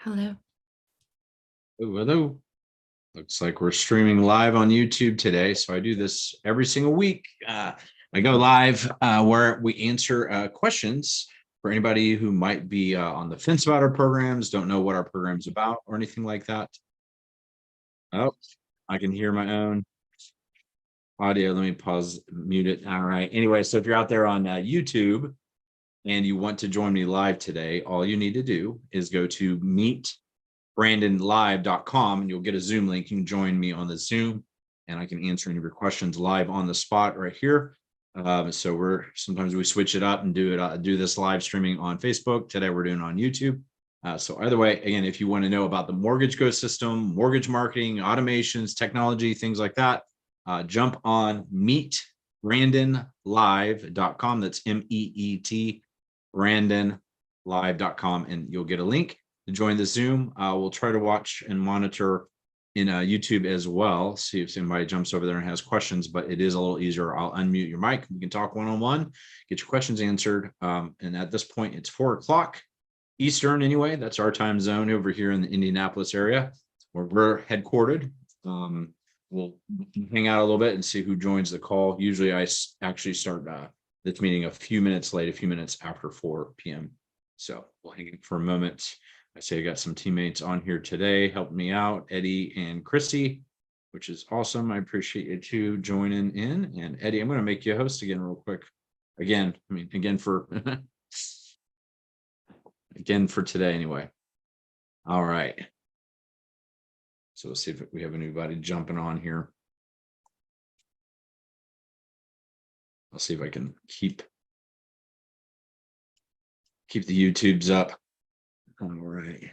Hello. Oh, hello. Looks like we're streaming live on YouTube today. So I do this every single week. I go live where we answer questions for anybody who might be on the fence about our programs, don't know what our program's about or anything like that. Oh, I can hear my own audio. Let me pause, mute it. All right. Anyway, so if you're out there on YouTube and you want to join me live today, all you need to do is go to meetbrandonlive.com and you'll get a Zoom link. You can join me on the Zoom and I can answer any of your questions live on the spot right here. So sometimes we switch it up and do this live streaming on Facebook. Today we're doing it on YouTube. So either way, again, if you want to know about the Mortgage Go system, mortgage marketing, automations, technology, things like that, jump on meetbrandonlive.com. That's MEET brandonlive.com and you'll get a link to join the Zoom. We'll try to watch and monitor in YouTube as well. See if somebody jumps over there and has questions, but it is a little easier. I'll unmute your mic. We can talk one-on-one, get your questions answered. And at this point, it's 4 o'clock Eastern anyway. That's our time zone over here in the Indianapolis area where we're headquartered. We'll hang out a little bit and see who joins the call. Usually I actually start this meeting a few minutes late, a few minutes after 4 p.m. So we'll hang for a moment. I say I got some teammates on here today helping me out, Eddie and Chrissy, which is awesome. I appreciate you two joining in. And Eddie, I'm going to make you a host again real quick. Again for again for today anyway. All right. So we'll see if we have anybody jumping on here. I'll see if I can keep the YouTubes up. All right.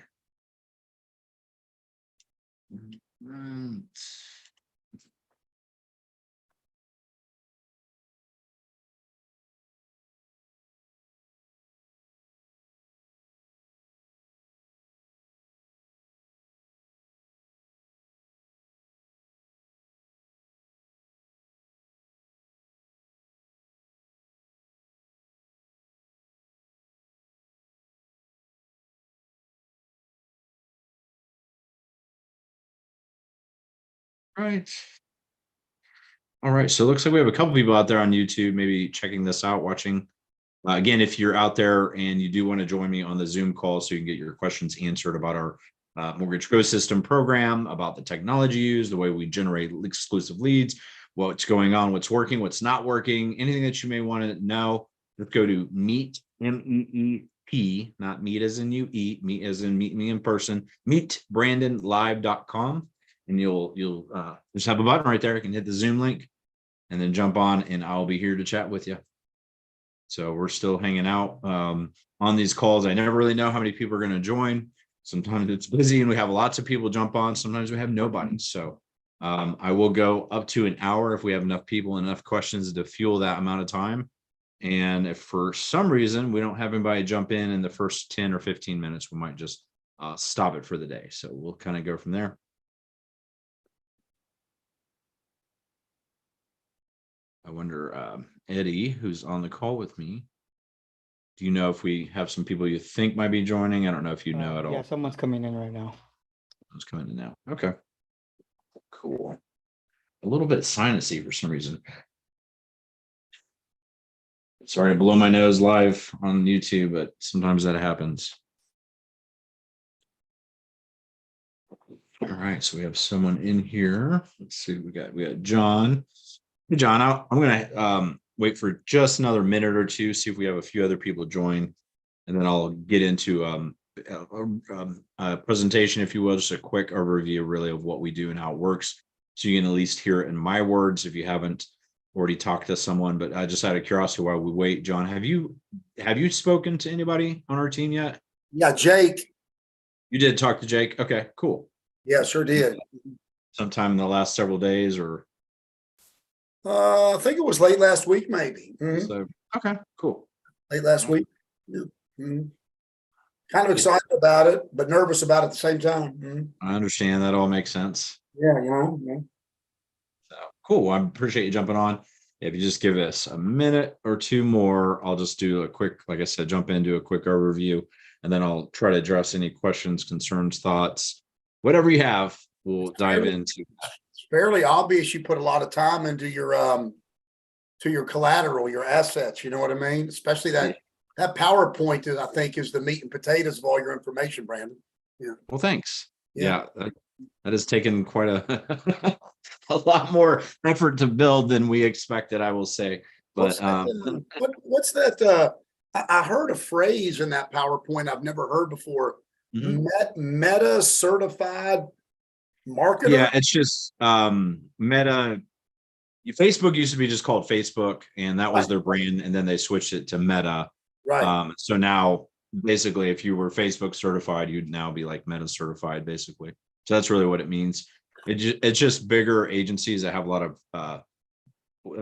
Right. All right. So it looks like we have a couple people out there on YouTube, maybe checking this out, watching. Again, if you're out there and you do want to join me on the Zoom call so you can get your questions answered about our Mortgage Go system program, about the technology used, the way we generate exclusive leads, what's going on, what's working, what's not working, anything that you may want to know, just go to Meet, MEEP, not meet as in you eat, meet as in meet me in person, meetbrandonlive.com. And you'll just have a button right there. You can hit the Zoom link and then jump on and I'll be here to chat with you. So we're still hanging out on these calls. I never really know how many people are going to join. Sometimes it's busy and we have lots of people jump on. Sometimes we have nobody. So I will go up to an hour if we have enough people and enough questions to fuel that amount of time. And if for some reason we don't have anybody jump in the first 10 or 15 minutes, we might just stop it for the day. So we'll kind of go from there. I wonder, Eddie, who's on the call with me, do you know if we have some people you think might be joining? I don't know if you know at all. Yeah, someone's coming in right now. Someone's coming in now. Okay. Cool. A little bit sinusy for some reason. Sorry to blow my nose live on YouTube, but sometimes that happens. All right, so we have someone in here. Let's see, we got John. Hey, John, I'm gonna wait for just another minute or two, see if we have a few other people join, and then I'll get into a presentation, if you will, just a quick overview really of what we do and how it works. So you can at least hear it in my words if you haven't already talked to someone. But just out of curiosity, while we wait, John, have you spoken to anybody on our team yet? Yeah, Jake. You did talk to Jake? Okay, cool. Yeah, sure did. Sometime in the last several days or? I think it was late last week, maybe. Mhm. So, okay, cool. Late last week. Yeah. Mhm. Kind of excited about it, but nervous about it at the same time. Mhm. I understand that all makes sense. Yeah, you know. Yeah. So cool. I appreciate you jumping on. If you just give us a minute or two more, I'll just do a quick, like I said, jump into a quick overview, and then I'll try to address any questions, concerns, thoughts, whatever you have, we'll dive into. It's fairly obvious you put a lot of time into to your collateral, your assets. You know what I mean? Especially that PowerPoint is, I think, is the meat and potatoes of all your information, Brandon. Yeah. Well, thanks. Yeah. Yeah, that has taken quite a a lot more effort to build than we expected, I will say. But What's that? I heard a phrase in that PowerPoint I've never heard before. Mhm. Meta certified marketer. Yeah, it's just Meta. Facebook used to be just called Facebook, and that was Right. their brand, and then they switched it to Meta. Right. So now basically if you were Facebook certified, you'd now be like Meta certified, basically. So that's really what it means. It's just bigger agencies that have a lot of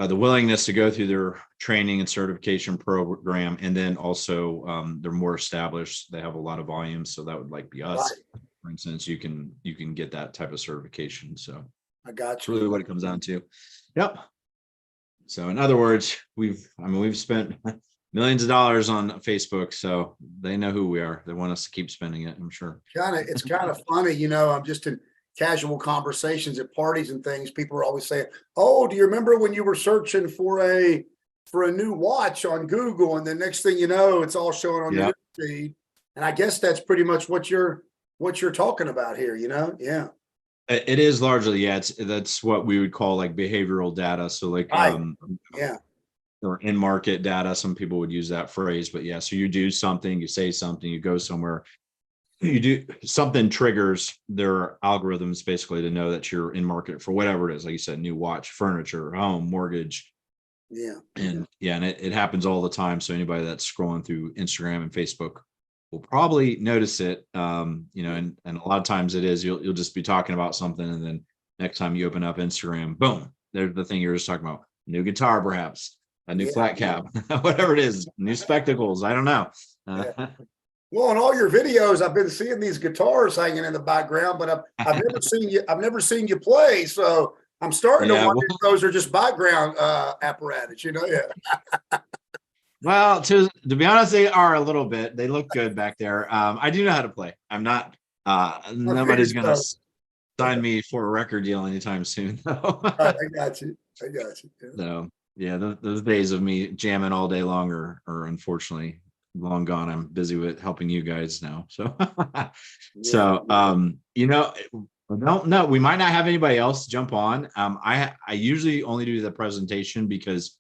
the willingness to go through their training and certification program, and then also they're more established. They have a lot of volume, so that would like be us, Right. for instance. You can get that type of certification. So I got that's you. really what it comes down to. Yep. So in other words, we've spent millions of dollars on Facebook, so they know who we are. They want us to keep spending it, I'm sure. It's kind of funny, I'm just in casual conversations at parties and things. People are always saying, "Oh, do you remember when you were searching for a new watch on Google?" And the next thing you know, it's all showing on Yeah. your feed. And I guess that's pretty much what you're talking about here. Yeah. It is largely, yeah, that's what we would call like behavioral data. So like Right. Yeah. or in market data, some people would use that phrase, but yeah, so you do something, you say something, you go somewhere, you do something, triggers their algorithms basically to know that you're in market for whatever it is, like you said, new watch, furniture, home, mortgage. Yeah. And yeah, and it happens all the time. So anybody that's scrolling through Instagram and Facebook will probably notice it. And a lot of times it is, you'll just be talking about something, and then next time you open up Instagram, boom, there's the thing you're just talking about. New guitar, perhaps a new Yeah. flat cap, whatever it is, new spectacles. I don't know. Yeah. Well, in all your videos, I've been seeing these guitars hanging in the background, but I've never seen you. I've never seen you play. So I'm starting to Yeah, wonder if those are just background apparatus. Yeah. well, to be honest, they are a little bit. They look good back there. I do know how to play. I'm not. Nobody's gonna sign me for a record deal anytime soon, though. I got you. Yeah. So yeah, those days of me jamming all day long are unfortunately long gone. I'm busy with helping you guys now. So so I don't know. We might not have anybody else jump on. I usually only do the presentation because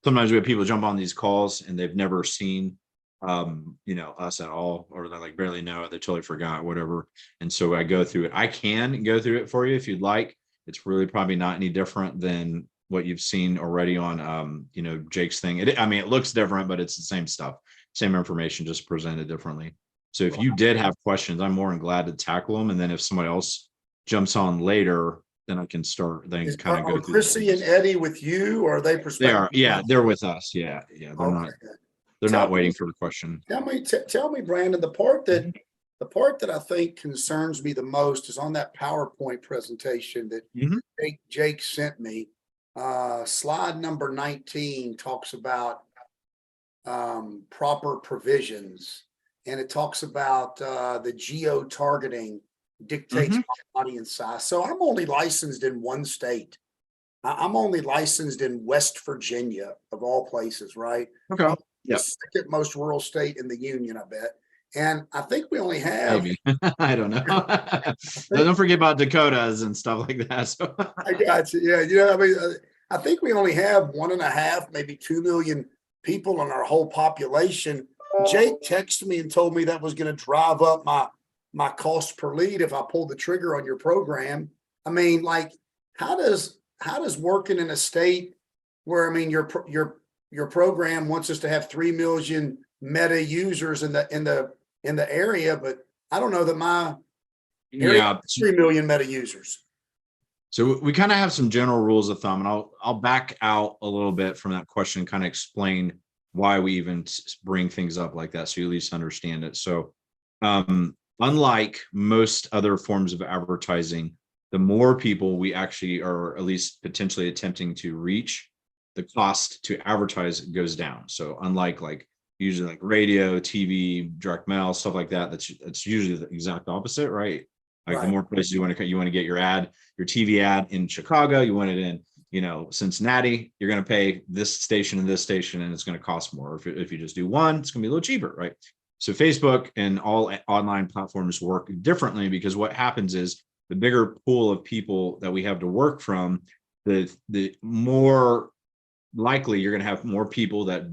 sometimes we have people jump on these calls and they've never seen us at all, or they like barely know, they totally forgot, whatever. And so I go through it. I can go through it for you if you'd like. It's really probably not any different than what you've seen already on Jake's thing. It looks different, but it's the same stuff, same information, just presented differently. So if you did have questions, I'm more than glad to tackle them. And then if somebody else jumps on later, then I can start. Then kind of go through. Chrissy and Eddie with you, or are they They are, yeah, they're with us. Yeah. They're not waiting for the question. Tell me, Brandon, the part that I think concerns me the most is on that PowerPoint presentation that Jake sent me. Slide number 19 talks about proper provisions, and it talks about the geo targeting dictates my audience size. So I'm only licensed in one state. I'm only licensed in West Virginia, of all places, right? Okay. The second most rural state in the union, I bet. And I think we only have. Maybe. I don't know. Don't forget about Dakotas and stuff like that. So. I got you. Yeah. I think we only have 1.5, maybe 2 million people in our whole population. Jake texted me and told me that was going to drive up my cost per lead if I pulled the trigger on your program. How does working in a state where, your program wants us to have 3 million Meta users in the area, but I don't know that my area has 3 million Meta users. So we kind of have some general rules of thumb, and I'll back out a little bit from that question and kind of explain why we even bring things up like that, so you at least understand it. So unlike most other forms of advertising, the more people we actually are at least potentially attempting to reach, the cost to advertise goes down. So unlike like usually like radio, TV, direct mail, stuff like that, that's usually the exact opposite, right? Like the Right. more places you want to get your ad, your TV ad in Chicago, you want it in, Cincinnati, you're going to pay this station and this station, and it's going to cost more. If you just do one, it's going to be a little cheaper, right? So Facebook and all online platforms work differently, because what happens is the bigger pool of people that we have to work from, the more likely you're going to have more people that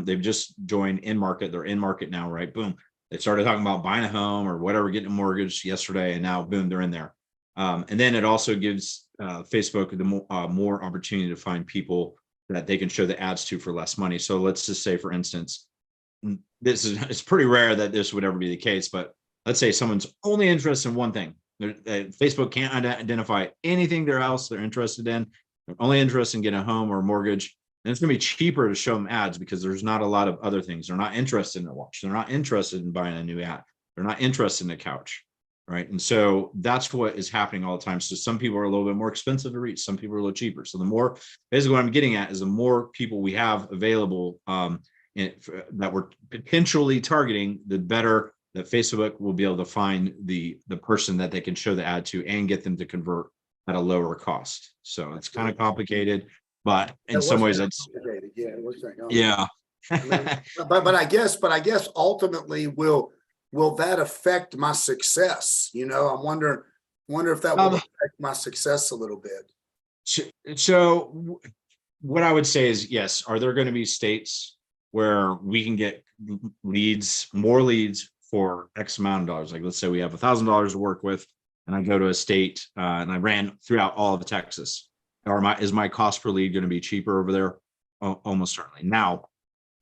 they've just joined in market. They're in market now, right? Boom. They started talking about buying a home or whatever, getting a mortgage yesterday, and now boom, they're in there. And then it also gives Facebook the more opportunity to find people that they can show the ads to for less money. So let's just say, for instance, it's pretty rare that this would ever be the case, but let's say someone's only interested in one thing. Facebook can't identify anything else they're interested in. They're only interested in getting a home or a mortgage. And it's going to be cheaper to show them ads because there's not a lot of other things. They're not interested in a watch. They're not interested in buying a new ad. They're not interested in a couch, right? And so that's what is happening all the time. So some people are a little bit more expensive to reach. Some people are a little cheaper. So the more, basically what I'm getting at is the more people we have available that we're potentially targeting, the better that Facebook will be able to find the person that they can show the ad to and get them to convert at a lower cost. So it's kind of complicated, but in some ways that's it was that. yeah. I mean, but I guess ultimately will that affect my success? I'm wonder if that will affect my success a little bit. So what I would say is, yes, are there going to be states where we can get more leads for X amount of dollars? Like let's say we have $1,000 to work with, and I go to a state and I ran throughout all of Texas. Is my cost per lead going to be cheaper over there? Almost certainly. Now,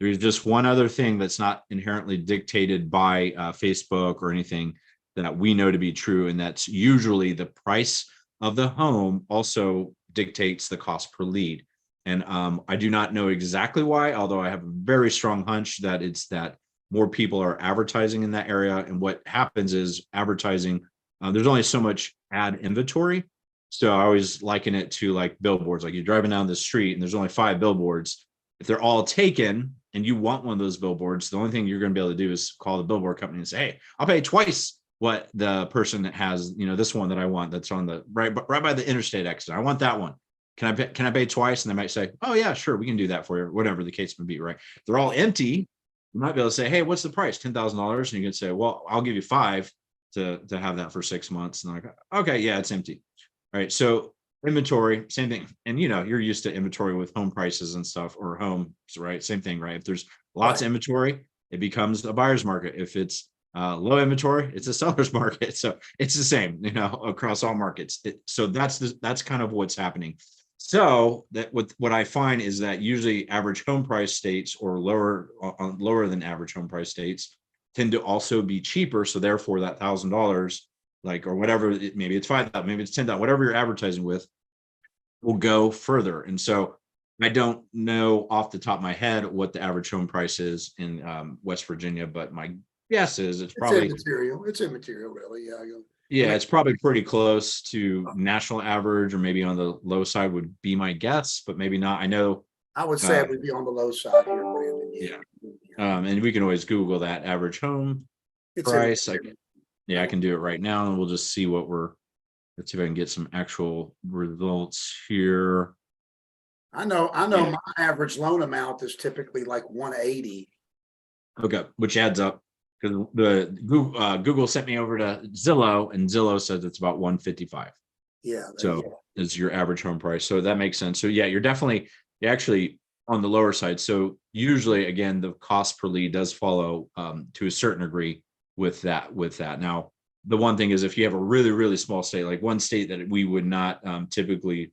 there's just one other thing that's not inherently dictated by Facebook or anything that we know to be true, and that's usually the price of the home also dictates the cost per lead. And I do not know exactly why, although I have a very strong hunch that it's that more people are advertising in that area. And what happens is advertising, there's only so much ad inventory. So I always liken it to like billboards. Like you're driving down the street and there's only 5 billboards. If they're all taken and you want one of those billboards, the only thing you're going to be able to do is call the billboard company and say, hey, I'll pay twice what the person that has, this one that I want, that's on the right by the interstate exit. I want that one. Can I pay twice? And they might say, oh yeah, sure, we can do that for you, whatever the case may be, right? If they're all empty, you might be able to say, hey, what's the price? $10,000. And you can say, well, I'll give you 5 to have that for 6 months. And like, okay, yeah, it's empty. All right. So inventory, same thing. And you're used to inventory with home prices and stuff, or homes, right? Same thing, right? If there's lots of inventory, it becomes a buyer's market. If it's low inventory, it's a seller's market. So it's the same, across all markets. So that's kind of what's happening. So that what I find is that usually average home price states or lower than average home price states tend to also be cheaper. So therefore that $1,000, like, or whatever, maybe it's 5,000, maybe it's 10,000, whatever you're advertising with, will go further. And so I don't know off the top of my head what the average home price is in West Virginia, but my guess is it's probably immaterial. It's immaterial, really. Yeah, it's probably pretty close to national average, or maybe on the low side would be my guess, but maybe not. I know. I would say it would be on the low side here, Brandon. Yeah. And we can always Google that average home price. I can do it right now, and we'll just see let's see if I can get some actual results here. I know my average loan amount is typically like 180. Okay, which adds up, because the Google sent me over to Zillow, and Zillow says it's about 155. Yeah. So is your average home price. So that makes sense. So yeah, you're actually on the lower side. So usually, again, the cost per lead does follow to a certain degree with that. Now, the one thing is, if you have a really, really small state, like one state that we would not typically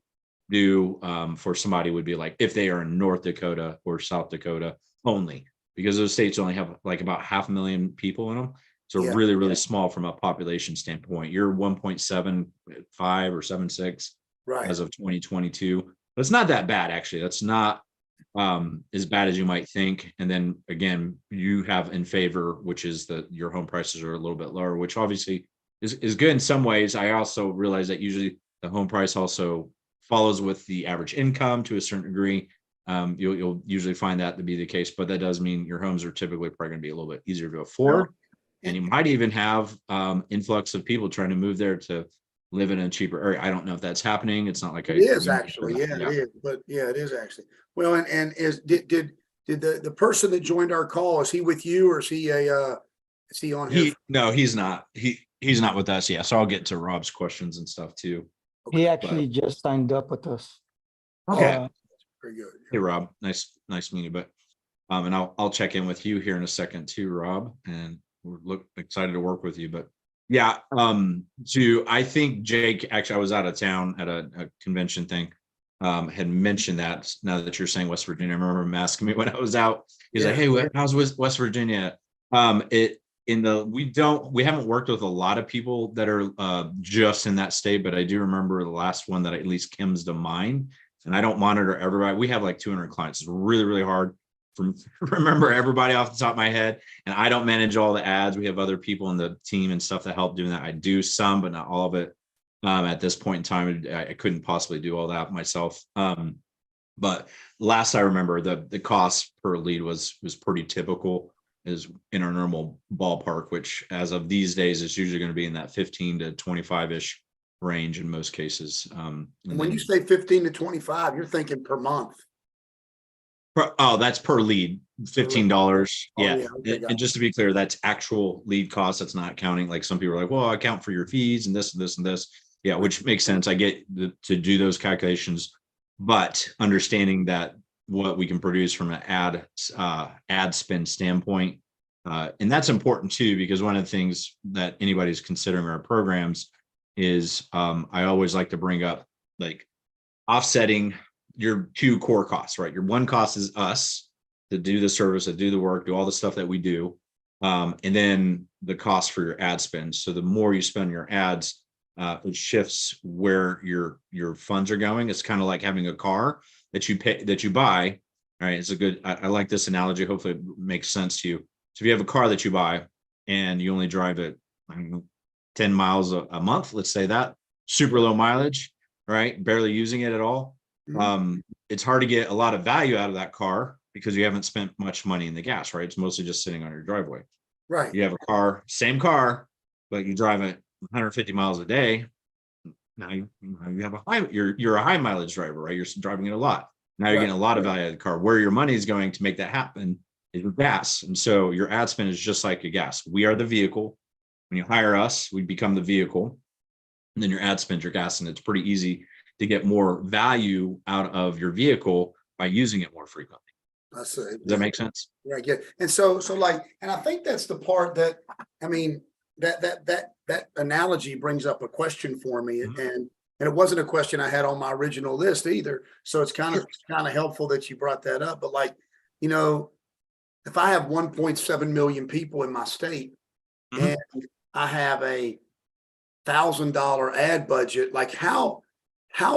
do for somebody would be like if they are in North Dakota or South Dakota only, because those states only have like about 500,000 people in them. So really, really small from a population standpoint. You're 1.75 or 76 right as of 2022. But it's not that bad, actually. That's not as bad as you might think. And then again, you have in favor, which is that your home prices are a little bit lower, which obviously is good in some ways. I also realize that usually the home price also follows with the average income to a certain degree. You'll usually find that to be the case, but that does mean your homes are typically probably going to be a little bit easier to afford. And you might even have influx of people trying to move there to live in a cheaper area. I don't know if that's happening. It's not like It is actually, yeah, it is. But yeah, it is actually. Well, and did the person that joined our call, is he with you, or is he on here? No, he's not. He's not with us. Yeah. So I'll get to Rob's questions and stuff too. He actually just signed up with us. Okay. Very good. Hey, Rob. Nice meeting you. But and I'll check in with you here in a second too, Rob. And we're excited to work with you. But yeah, I think Jake, actually, I was out of town at a convention thing. Had mentioned that. Now that you're saying West Virginia, I remember him asking me when I was out. He's like, "Hey, how's West Virginia?" We haven't worked with a lot of people that are just in that state, but I do remember the last one that at least comes to mind. And I don't monitor everybody. We have like 200 clients. It's really, really hard to remember everybody off the top of my head. And I don't manage all the ads. We have other people in the team and stuff that help doing that. I do some, but not all of it. At this point in time, I couldn't possibly do all that myself. But last I remember, the cost per lead was pretty typical, is in our normal ballpark, which as of these days is usually going to be in that 15 to 25-ish range in most cases. And when you say 15 to 25, you're thinking per month. That's per lead, $15. Yeah. Okay, and just to be clear, that's actual lead cost. That's not counting. Like some people are like, well, I count for your fees and this and this and this. Yeah, which makes sense. I get to do those calculations, but understanding that what we can produce from an ad spend standpoint, and that's important too, because one of the things that anybody's considering our programs is I always like to bring up like offsetting your two core costs, right? Your one cost is us to do the service, to do the work, do all the stuff that we do. And then the cost for your ad spend. So the more you spend your ads, it shifts where your funds are going. It's kind of like having a car that you buy. All right. It's a good, I like this analogy. Hopefully it makes sense to you. So if you have a car that you buy and you only drive it 10 miles a month, let's say that, super low mileage, right? Barely using it at all. It's hard to get a lot of value out of that car because you haven't spent much money in the gas, right? It's mostly just sitting on your driveway. Right. You have a car, same car, but you drive it 150 miles a day. Now you have you're a high mileage driver, right? You're driving it a lot. Now you're getting a lot of value out of the car. Where your money is going to make that happen is your gas. And so your ad spend is just like your gas. We are the vehicle. When you hire us, we become the vehicle. And then your ad spend, your gas, and it's pretty easy to get more value out of your vehicle by using it more frequently. That's it. Does that make sense? Yeah, I get it. And so like, and I think that's the part that, I mean, that analogy brings up a question for me. And it wasn't a question I had on my original list either. So it's kind of helpful that you brought that up. But like, you know, if I have 1.7 million people in my state and I have a $1,000 ad budget, like how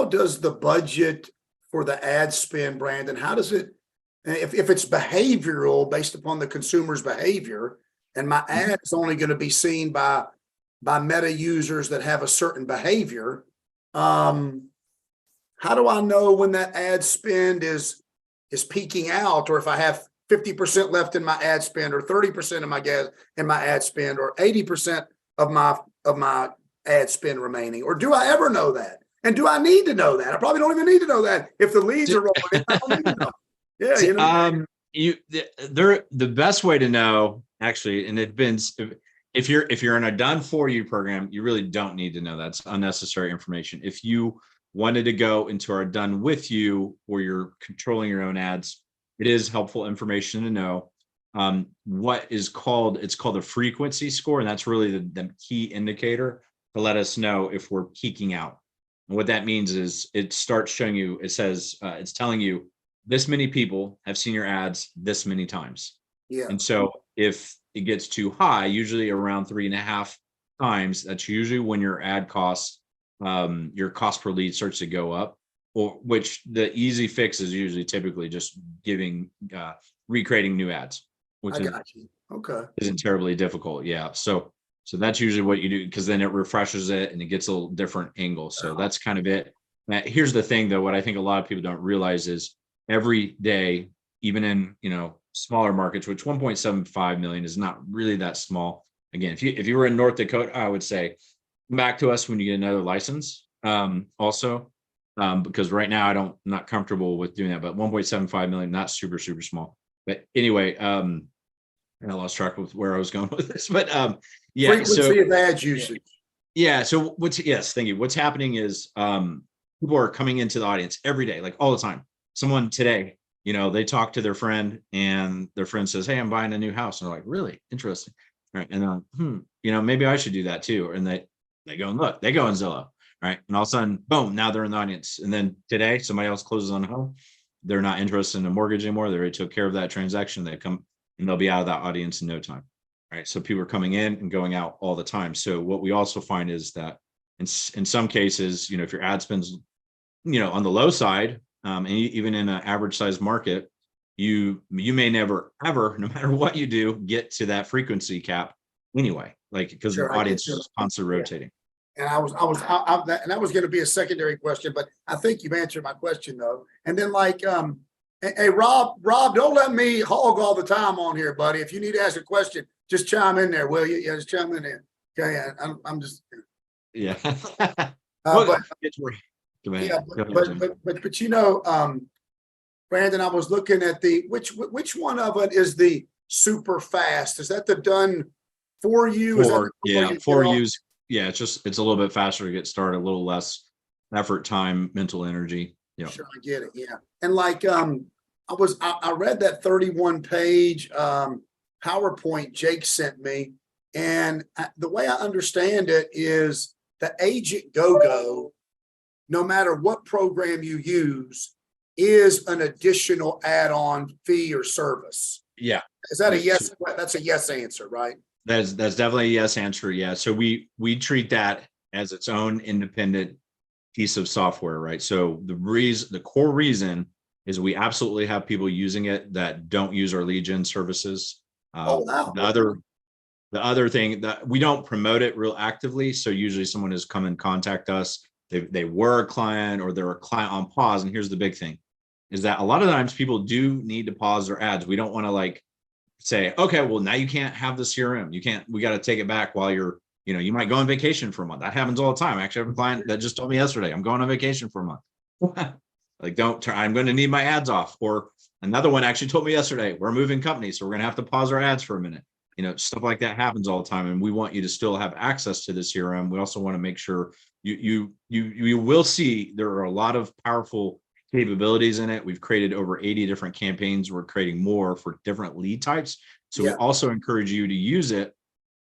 does the budget for the ad spend, Brandon, how does it, if it's behavioral based upon the consumer's behavior, and my ad is only going to be seen by meta users that have a certain behavior, how do I know when that ad spend is peaking out, or if I have 50% left in my ad spend, or 30% of my gas in my ad spend, or 80% of my ad spend remaining? Or do I ever know that? And do I need to know that? I probably don't even need to know that if the leads are rolling in. I don't need to know. Yeah, you know. The best way to know, actually, and it depends, if you're in a done for you program, you really don't need to know. That's unnecessary information. If you wanted to go into our done with you, where you're controlling your own ads, it is helpful information to know. It's called a frequency score, and that's really the key indicator to let us know if we're peaking out. And what that means is it starts showing you, it says, it's telling you this many people have seen your ads this many times. Yeah. And so if it gets too high, usually around 3.5 times, that's usually when your ad costs, your cost per lead starts to go up, or which the easy fix is usually typically just recreating new ads, which isn't terribly difficult. Yeah. So that's usually what you do, because then it refreshes it and it gets a little different angle. So that's kind of it. Now, here's the thing though, what I think a lot of people don't realize is every day, even in, smaller markets, which 1.75 million is not really that small. Again, if you were in North Dakota, I would say come back to us when you get another license. Also, because right now I'm not comfortable with doing that, but 1.75 million, not super, super small. But anyway, and I lost track of where I was going with this, but yeah. Frequency of ad usage. Yeah. So yes, thank you. What's happening is people are coming into the audience every day, like all the time. Someone today, they talk to their friend and their friend says, "Hey, I'm buying a new house." And they're like, "Really? Interesting." Right. And maybe I should do that too. And they go and look, they go in Zillow. Right. And all of a sudden, boom, now they're in the audience. And then today somebody else closes on a home. They're not interested in a mortgage anymore. They already took care of that transaction. They come and they'll be out of that audience in no time. Right. So people are coming in and going out all the time. So what we also find is that in some cases, if your ad spends, on the low side, and even in an average size market, you may never, ever, no matter what you do, get to that frequency cap anyway, like, because the audience is constantly rotating. And that was going to be a secondary question, but I think you've answered my question though. And then hey, Rob, don't let me hog all the time on here, buddy. If you need to ask a question, just chime in there, will you? Yeah, just chime in there. Okay, I'm just. Yeah. But Brandon, I was looking at which one of it is the super fast? Is that the done for you? For use. Yeah, it's a little bit faster to get started, a little less effort, time, mental energy. Yeah, sure, I get it. Yeah, and I read that 31-page PowerPoint Jake sent me, and the way I understand it is the Agent GoGo, no matter what program you use, is an additional add-on fee or service. Yeah, is that a yes? That's a yes answer, right? That's definitely a yes answer. Yeah. So we treat that as its own independent piece of software, right? So the core reason is we absolutely have people using it that don't use our lead gen services. Wow. The other thing that we don't promote it real actively. So usually someone has come and contact us. They were a client or they're a client on pause. And here's the big thing is that a lot of times people do need to pause their ads. We don't want to say, okay, well, now you can't have the CRM. We got to take it back while you're, you might go on vacation for a month. That happens all the time. I actually have a client that just told me yesterday, I'm going on vacation for a month. I'm going to need my ads off. Or another one actually told me yesterday, we're moving companies, so we're going to have to pause our ads for a minute. Stuff like that happens all the time. And we want you to still have access to the CRM. We also want to make sure you will see there are a lot of powerful capabilities in it. We've created over 80 different campaigns. We're creating more for different lead types. So we also encourage you to use it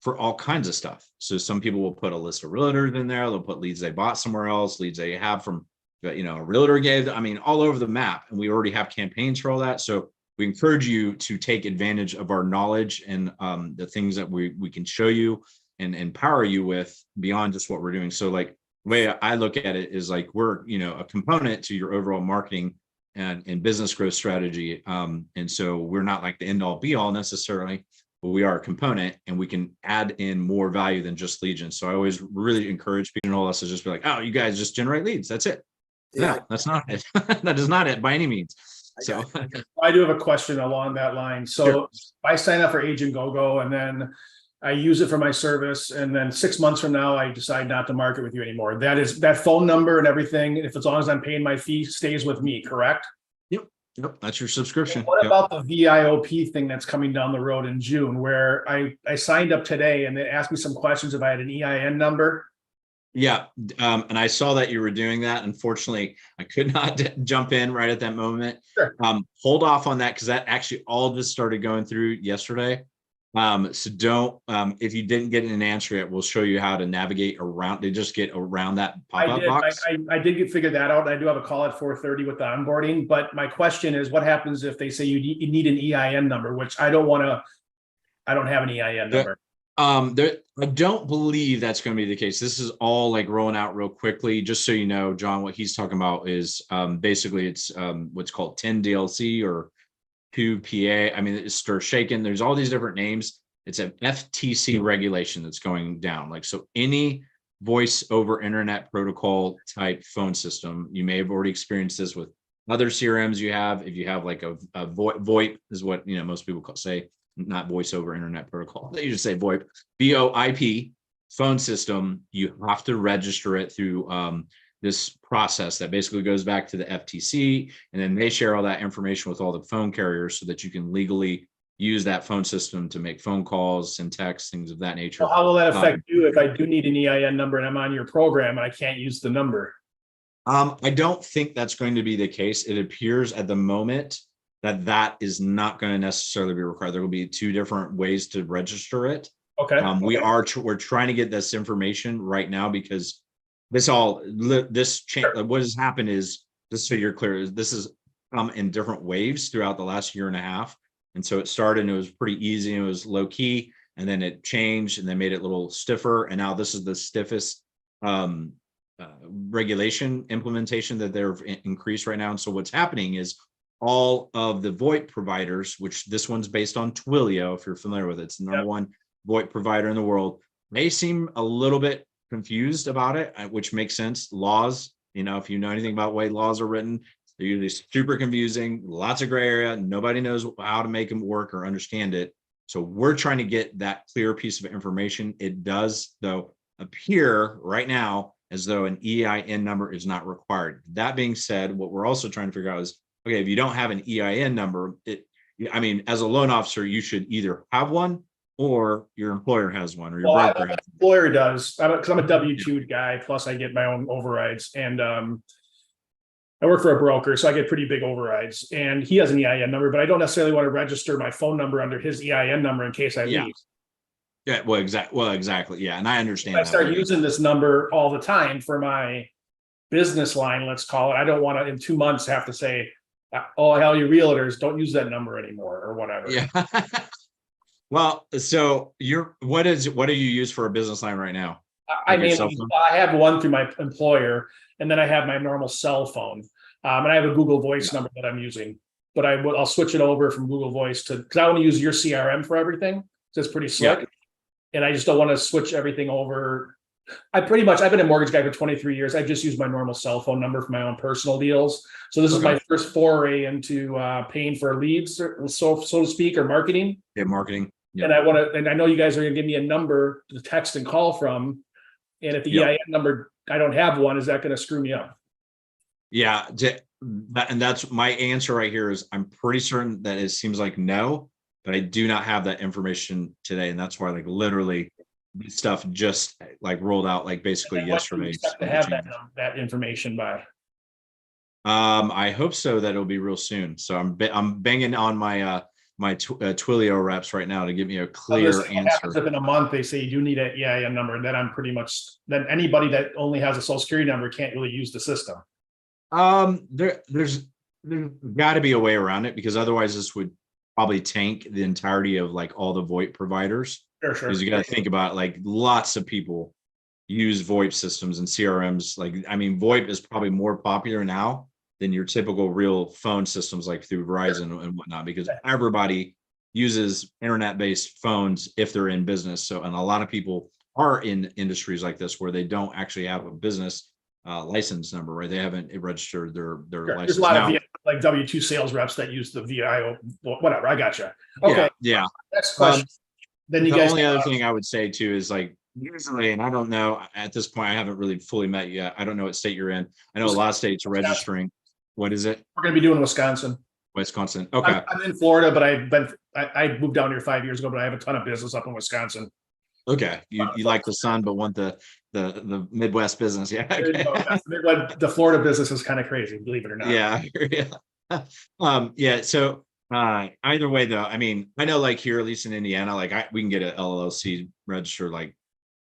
for all kinds of stuff. So some people will put a list of realtors in there. They'll put leads they bought somewhere else, leads they have from, a realtor gave, all over the map. And we already have campaigns for all that. So we encourage you to take advantage of our knowledge and the things that we can show you and empower you with beyond just what we're doing. So the way I look at it is we're, a component to your overall marketing and business growth strategy. And so we're not the end all be all necessarily, but we are a component and we can add in more value than just lead gen. So I always really encourage people and all us to just be oh, you guys just generate leads. That's it. Yeah, that's not it. That is not it by any means. So I do have a question along that line. So sure. I sign up for Agent GoGo and then I use it for my service. And then 6 months from now, I decide not to market with you anymore. That phone number and everything, if as long as I'm paying my fee, stays with me, correct? Yep. That's your subscription. And what about the VIOP thing that's coming down the road in June, where I signed up today and they asked me some questions if I had an EIN number? Yeah. And I saw that you were doing that. Unfortunately, I could not jump in right at that moment. Sure. Hold off on that because that actually all just started going through yesterday. So don't, if you didn't get an answer yet, we'll show you how to navigate around. They just get around that pop-up box. I did figure that out. I do have a call at 4:30 with the onboarding, but my question is what happens if they say you need an EIN number, which I don't have an EIN number. I don't believe that's going to be the case. This is all rolling out real quickly. Just so you know, John, what he's talking about is basically it's what's called 10 DLC or 2 PA. It's stir shaken. There's all these different names. It's an FTC regulation that's going down. So any voice over internet protocol type phone system, you may have already experienced this with other CRMs you have, if you have like a VoIP is what, most people say, not voice over internet protocol. They just say VoIP, VoIP phone system, you have to register it through this process that basically goes back to the FTC, and then they share all that information with all the phone carriers so that you can legally use that phone system to make phone calls and texts, things of that nature. So how will that affect you if I do need an EIN number and I'm on your program and I can't use the number? I don't think that's going to be the case. It appears at the moment that is not going to necessarily be required. There will be two different ways to register it. Okay. We're trying to get this information right now because what has happened is, just so you're clear, this is in different waves throughout the last year and a half. And so it started and it was pretty easy. And it was low key, and then it changed and they made it a little stiffer. And now this is the stiffest regulation implementation that they've increased right now. And so what's happening is all of the VoIP providers, which this one's based on Twilio, if you're familiar with it, it's the number one VoIP provider in the world. They seem a little bit confused about it, which makes sense. Laws, if you know anything about the way laws are written, they're usually super confusing, lots of gray area. Nobody knows how to make them work or understand it. So we're trying to get that clear piece of information. It does, though, appear right now as though an EIN number is not required. That being said, what we're also trying to figure out is, okay, if you don't have an EIN number, as a loan officer, you should either have one or your employer has one, or your broker has one. Employer does, because I'm a W-2 guy, plus I get my own overrides, and I work for a broker, so I get pretty big overrides, and he has an EIN number, but I don't necessarily want to register my phone number under his EIN number in case I leave. Yeah, well, exactly. Yeah, and I understand. If I start using this number all the time for my business line, let's call it, I don't want to in 2 months have to say, oh, hell, you realtors, don't use that number anymore or whatever. Yeah. Well, so what do you use for a business line right now? I have one through my employer, and then I have my normal cell phone. And I have a Google Voice number that I'm using, but I'll switch it over from Google Voice because I want to use your CRM for everything. So it's pretty slick. Yeah. And I just don't want to switch everything over. I've been a mortgage guy for 23 years. I just use my normal cell phone number for my own personal deals. So this is my first foray into paying for leads, so to speak, or marketing. Yeah, marketing. Yeah. And I know you guys are going to give me a number to text and call from. And if the EIN number, I don't have one, is that going to screw me up? Yeah. And that's my answer right here is I'm pretty certain that it seems like no, but I do not have that information today. And that's why literally this stuff just rolled out basically yesterday. To have that information by? I hope so that it'll be real soon. So I'm banging on my Twilio reps right now to give me a clear answer. If in a month they say you do need an EIN number, then anybody that only has a social security number can't really use the system. There's got to be a way around it, because otherwise this would probably tank the entirety of all the VoIP providers. Sure. Because you got to think about lots of people use VoIP systems and CRMs. VoIP is probably more popular now than your typical real phone systems through Verizon and whatnot, because everybody uses internet-based phones if they're in business. So, and a lot of people are in industries like this where they don't actually have a business license number, right? They haven't registered their license. There's a lot of W-2 sales reps that use the VIO, whatever. I gotcha. Okay. Yeah. Next question. Then the only other thing I would say too is usually, and I don't know at this point, I haven't really fully met you yet. I don't know what state you're in. I know a lot of states are registering. What is it? We're going to be doing Wisconsin. Wisconsin. Okay. I'm in Florida, but I moved down here 5 years ago, but I have a ton of business up in Wisconsin. Okay. You like the sun, but want the Midwest business. Yeah. Okay. The Florida business is kind of crazy, believe it or not. Yeah. Yeah. So either way though, I know here, at least in Indiana, we can get an LLC registered like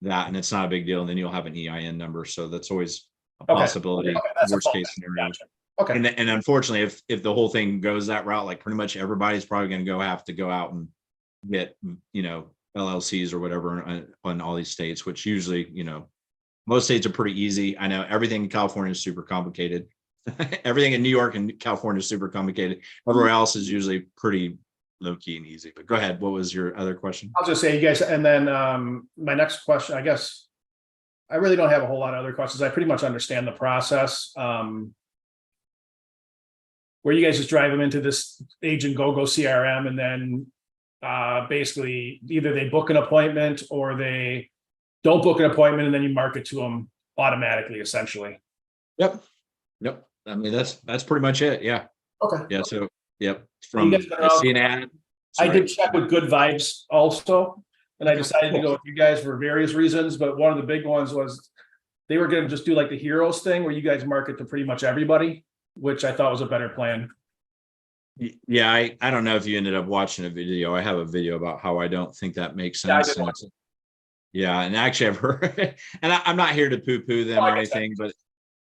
that, and it's not a big deal. And then you'll have an EIN number. So that's always a possibility. Worst case scenario. Gotcha. Okay. And unfortunately, if the whole thing goes that route, pretty much everybody's probably going to have to go out and get, LLCs or whatever on all these states, which usually, most states are pretty easy. I know everything in California is super complicated. Everything in New York and California is super complicated. Everywhere else is usually pretty low key and easy. But go ahead. What was your other question? I'll just say, you guys, and then my next question, I guess I really don't have a whole lot of other questions. I pretty much understand the process. where you guys just drive them into this Agent GoGo CRM, and then basically either they book an appointment or they don't book an appointment, and then you market to them automatically, essentially. Yep. I mean, that's pretty much it. Yeah. Okay. Yeah. So, yep. You From guys are I all- see an ad. I Sorry. did check with Good Vibes also, and I decided to go with you guys for various reasons, but one of the big ones was they were gonna just do like the Heroes thing where you guys market to pretty much everybody, which I thought was a better plan. Yeah, I don't know if you ended up watching a video. I have a video about how I don't think that makes Yeah, I sense. did And watch yeah, and actually I've heard, and I'm not here to poo-poo them Oh, or I guess that- anything, but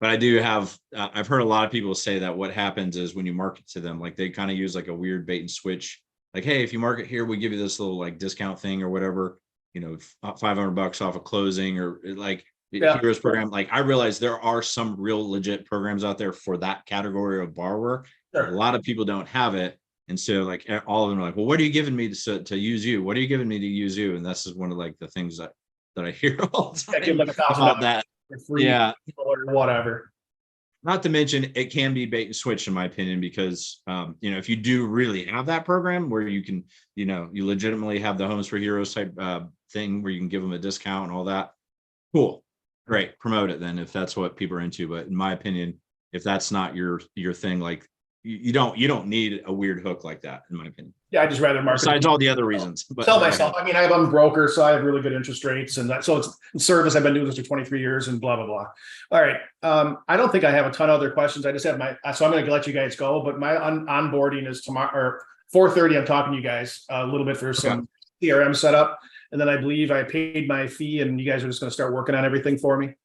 I do have, I've heard a lot of people say that what happens is when you market to them, like they kind of use like a weird bait and switch. Like, hey, if you market here, we give you this little like discount thing or whatever, you know, $500 off a closing or like the Yeah. Heroes program. Like I realize there are some real legit programs out there for that category of borrower. A Sure. lot of people don't have it. And so like all of them are like, well, what are you giving me to use you? What are you giving me to use you? And this is one of like the things that I hear all the I give time like about $1,000 that. for free, Yeah. or whatever. Not to mention it can be bait and switch in my opinion, because you know, if you do really have that program where you can, you know, you legitimately have the Homes for Heroes type thing where you can give them a discount and all that. Cool. Great. Promote it then if that's what people are into. But in my opinion, if that's not your thing, like you don't need a weird hook like that, in my opinion. Yeah, I just rather market. Besides all the other reasons. But Sell myself. I mean, I'm a broker, so I have really good interest rates, and that, so it's service. I've been doing this for 23 years and blah, blah, blah. All right. I don't think I have a ton of other questions. I just have so I'm going to let you guys go, but my onboarding is tomorrow or 4:30. I'm talking to you guys a little bit for some CRM setup. And then I believe I paid my fee and you guys are just going to start working on everything for me.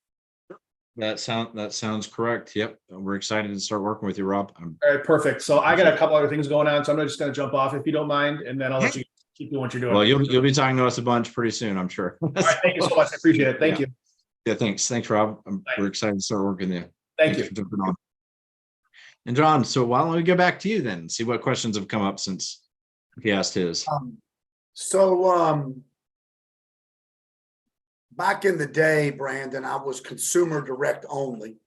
that sounds correct. Yep. We're excited to start working with you, Rob. All right, perfect. So I got a couple other things going on, so I'm just going to jump off if you don't mind, and then I'll let you keep doing what you're doing. Well, you'll be talking to us a bunch pretty soon, I'm sure. All right, thank you so much. I appreciate it. Thank you. Yeah, thanks, Rob. Bye. We're excited to start working with you. Thank Thanks you. for jumping on. And John, so why don't we go back to you then? See what questions have come up since he asked his. Back in the day, Brandon, I was consumer direct only.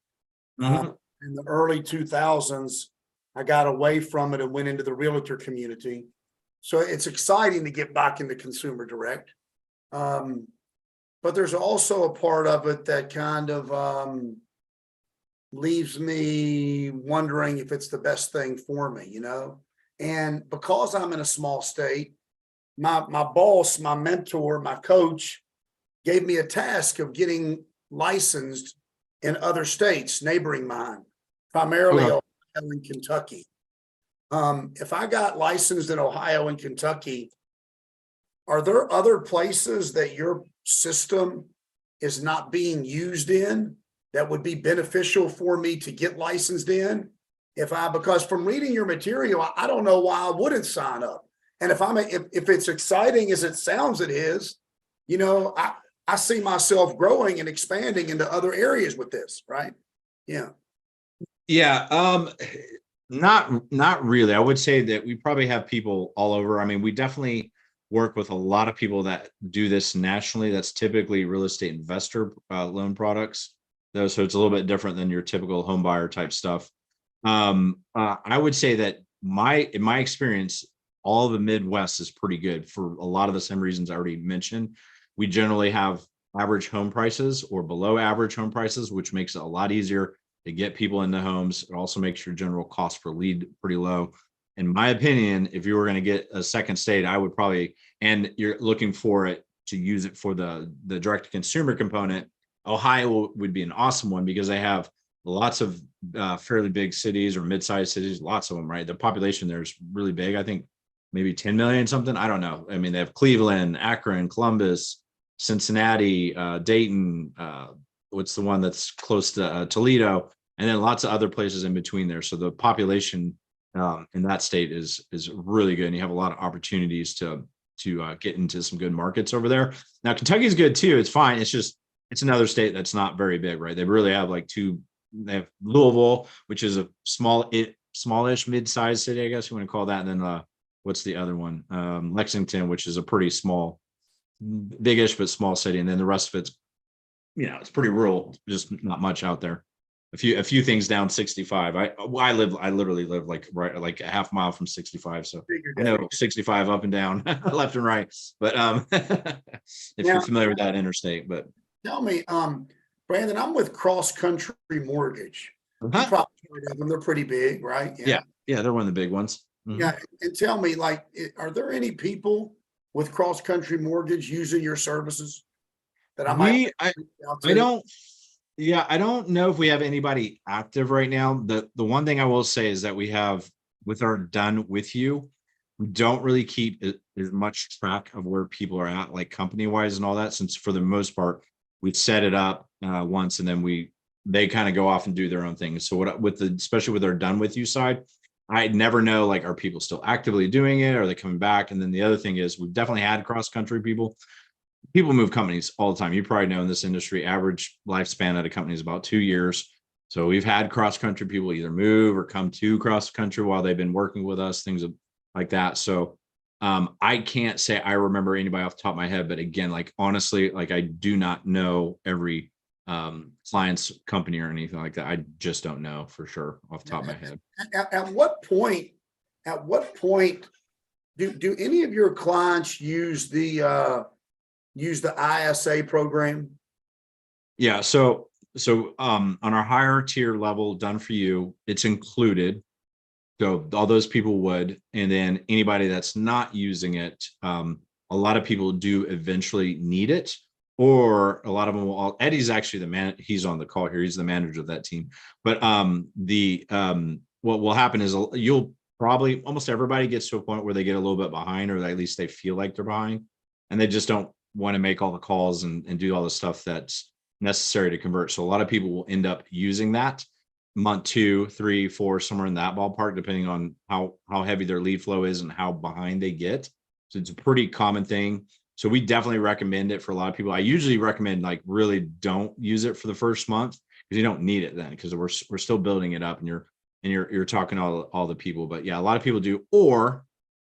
Mhm. In the early 2000s, I got away from it and went into the realtor community. So it's exciting to get back into consumer direct. But there's also a part of it that kind of leaves me wondering if it's the best thing for me, you know? And because I'm in a small state, my boss, my mentor, my coach gave me a task of getting licensed in other states, neighboring mine, primarily Okay. Ohio and Kentucky. If I got licensed in Ohio and Kentucky, are there other places that your system is not being used in that would be beneficial for me to get licensed in? Because from reading your material, I don't know why I wouldn't sign up. And if it's exciting as it sounds it is, you know, I see myself growing and expanding into other areas with this, right? Yeah. Yeah, not really. I would say that we probably have people all over. I mean, we definitely work with a lot of people that do this nationally. That's typically real estate investor loan products, though. So it's a little bit different than your typical home buyer type stuff. I would say that in my experience, all the Midwest is pretty good for a lot of the same reasons I already mentioned. We generally have average home prices or below average home prices, which makes it a lot easier to get people into homes. It also makes your general cost per lead pretty low. In my opinion, if you were going to get a second state, I would probably, and you're looking for it to use it for the direct to consumer component, Ohio would be an awesome one because they have lots of fairly big cities or mid-sized cities, lots of them, right? The population there is really big. I think maybe 10 million something. I don't know. I mean, they have Cleveland, Akron, Columbus, Cincinnati, Dayton, what's the one that's close to Toledo, and then lots of other places in between there. So the population in that state is really good, and you have a lot of opportunities to get into some good markets over there. Now Kentucky's good too. It's fine. It's just it's another state that's not very big, right? They really have like they have Louisville, which is a smallish mid-sized city, I guess you want to call that, and then what's the other one? Lexington, which is a pretty small, biggish but small city, and then the rest of it's, you know, it's pretty rural, just not much out there. a few things down 65. I literally live like a half mile from 65. So Figured I that. know 65 up and down, left and right. But if Now- you're familiar with that interstate, but Tell me, Brandon, I'm with Cross Country Mortgage. You probably heard of them. They're pretty big, right? Yeah. they're one of the big ones. Mhm. Yeah, and tell me, like, are there any people with Cross Country Mortgage using your services that I might I reach out I to? don't, yeah, I don't know if we have anybody active right now. The one thing I will say is that we have with our done with you, we don't really keep as much track of where people are at, like company wise and all that, since for the most part, we've set it up once and then they kind of go off and do their own thing. So especially with our done with you side, I never know, like, are people still actively doing it? Are they coming back? And then the other thing is we've definitely had cross country people move companies all the time. You probably know in this industry, average lifespan at a company is about 2 years. So we've had cross country people either move or come to cross country while they've been working with us, things like that. So I can't say I remember anybody off the top of my head, but again, like, honestly, like, I do not know every client's company or anything like that. I just don't know for sure off the top of my head. At what point do any of your clients use the ISA program? Yeah. So on our higher tier level done for you, it's included. So all those people would, and then anybody that's not using it, a lot of people do eventually need it, or a lot of them will. Eddie's actually the man. He's on the call here. He's the manager of that team. But what will happen is you'll probably, almost everybody gets to a point where they get a little bit behind, or at least they feel like they're behind, and they just don't want to make all the calls and do all the stuff that's necessary to convert. So a lot of people will end up using that month 2, 3, 4, somewhere in that ballpark, depending on how heavy their lead flow is and how behind they get. So it's a pretty common thing. So we definitely recommend it for a lot of people. I usually recommend, like, really don't use it for the first month, because you don't need it then, because we're still building it up and you're talking to all the people. But yeah, a lot of people do. Or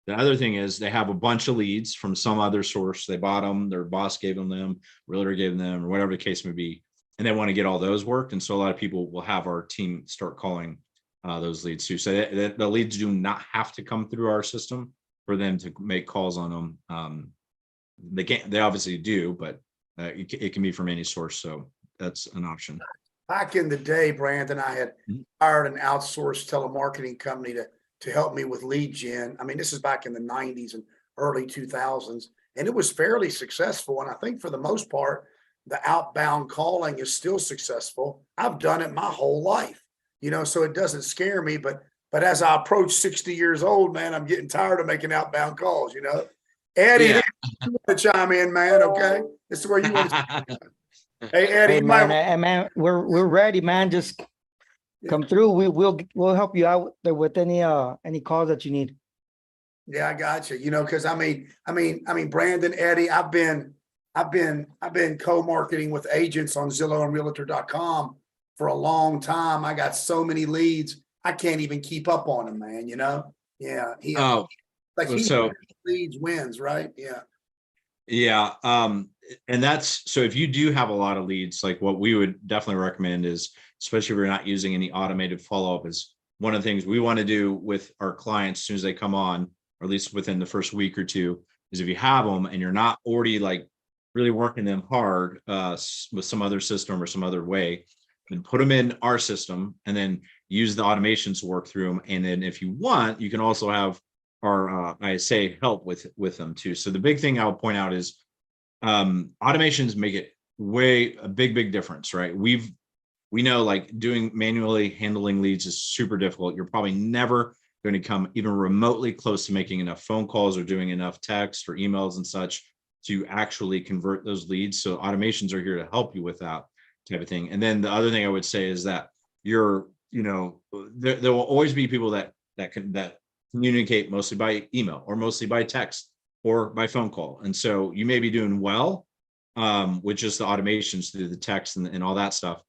the other thing is they have a bunch of leads from some other source. They bought them, their boss gave them, realtor gave them, or whatever the case may be, and they want to get all those worked. And so a lot of people will have our team start calling those leads too. So the leads do not have to come through our system for them to make calls on them. They obviously do, but it can be from any source. So that's an option. Back in the day, Brandon, I had hired an outsourced telemarketing company to help me with lead gen. I mean, this is back in the 90s and early 2000s, and it was fairly successful. And I think for the most part, the outbound calling is still successful. I've done it my whole life, so it doesn't scare me. But as I approach 60 years old, man, I'm getting tired of making outbound calls, Eddie, Yeah. you want to chime in, man? Okay. This is where you want to. Hey, Eddie, Hey, you might man, we're ready, man. Just come through. We'll help you out there with any calls that you need. Yeah, I got you. Because I mean, Brandon, Eddie, I've been co-marketing with agents on Zillow and Realtor.com for a long time. I got so many leads, I can't even keep up on them, man. Yeah. So Leads wins, right? Yeah. Yeah. And that's, so if you do have a lot of leads, like, what we would definitely recommend is, especially if you're not using any automated follow-up, is one of the things we want to do with our clients as soon as they come on, or at least within the first week or two, is if you have them and you're not already, like, really working them hard with some other system or some other way, then put them in our system and then use the automations to work through them. And then if you want, you can also have our ISA help with them too. So the big thing I'll point out is automations make it a big difference, right? We know, like, doing manually handling leads is super difficult. You're probably never going to come even remotely close to making enough phone calls or doing enough text or emails and such to actually convert those leads. So automations are here to help you with that type of thing. And then the other thing I would say is that there will always be people that communicate mostly by email or mostly by text or by phone call. And so you may be doing well with just the automations through the text and all that stuff.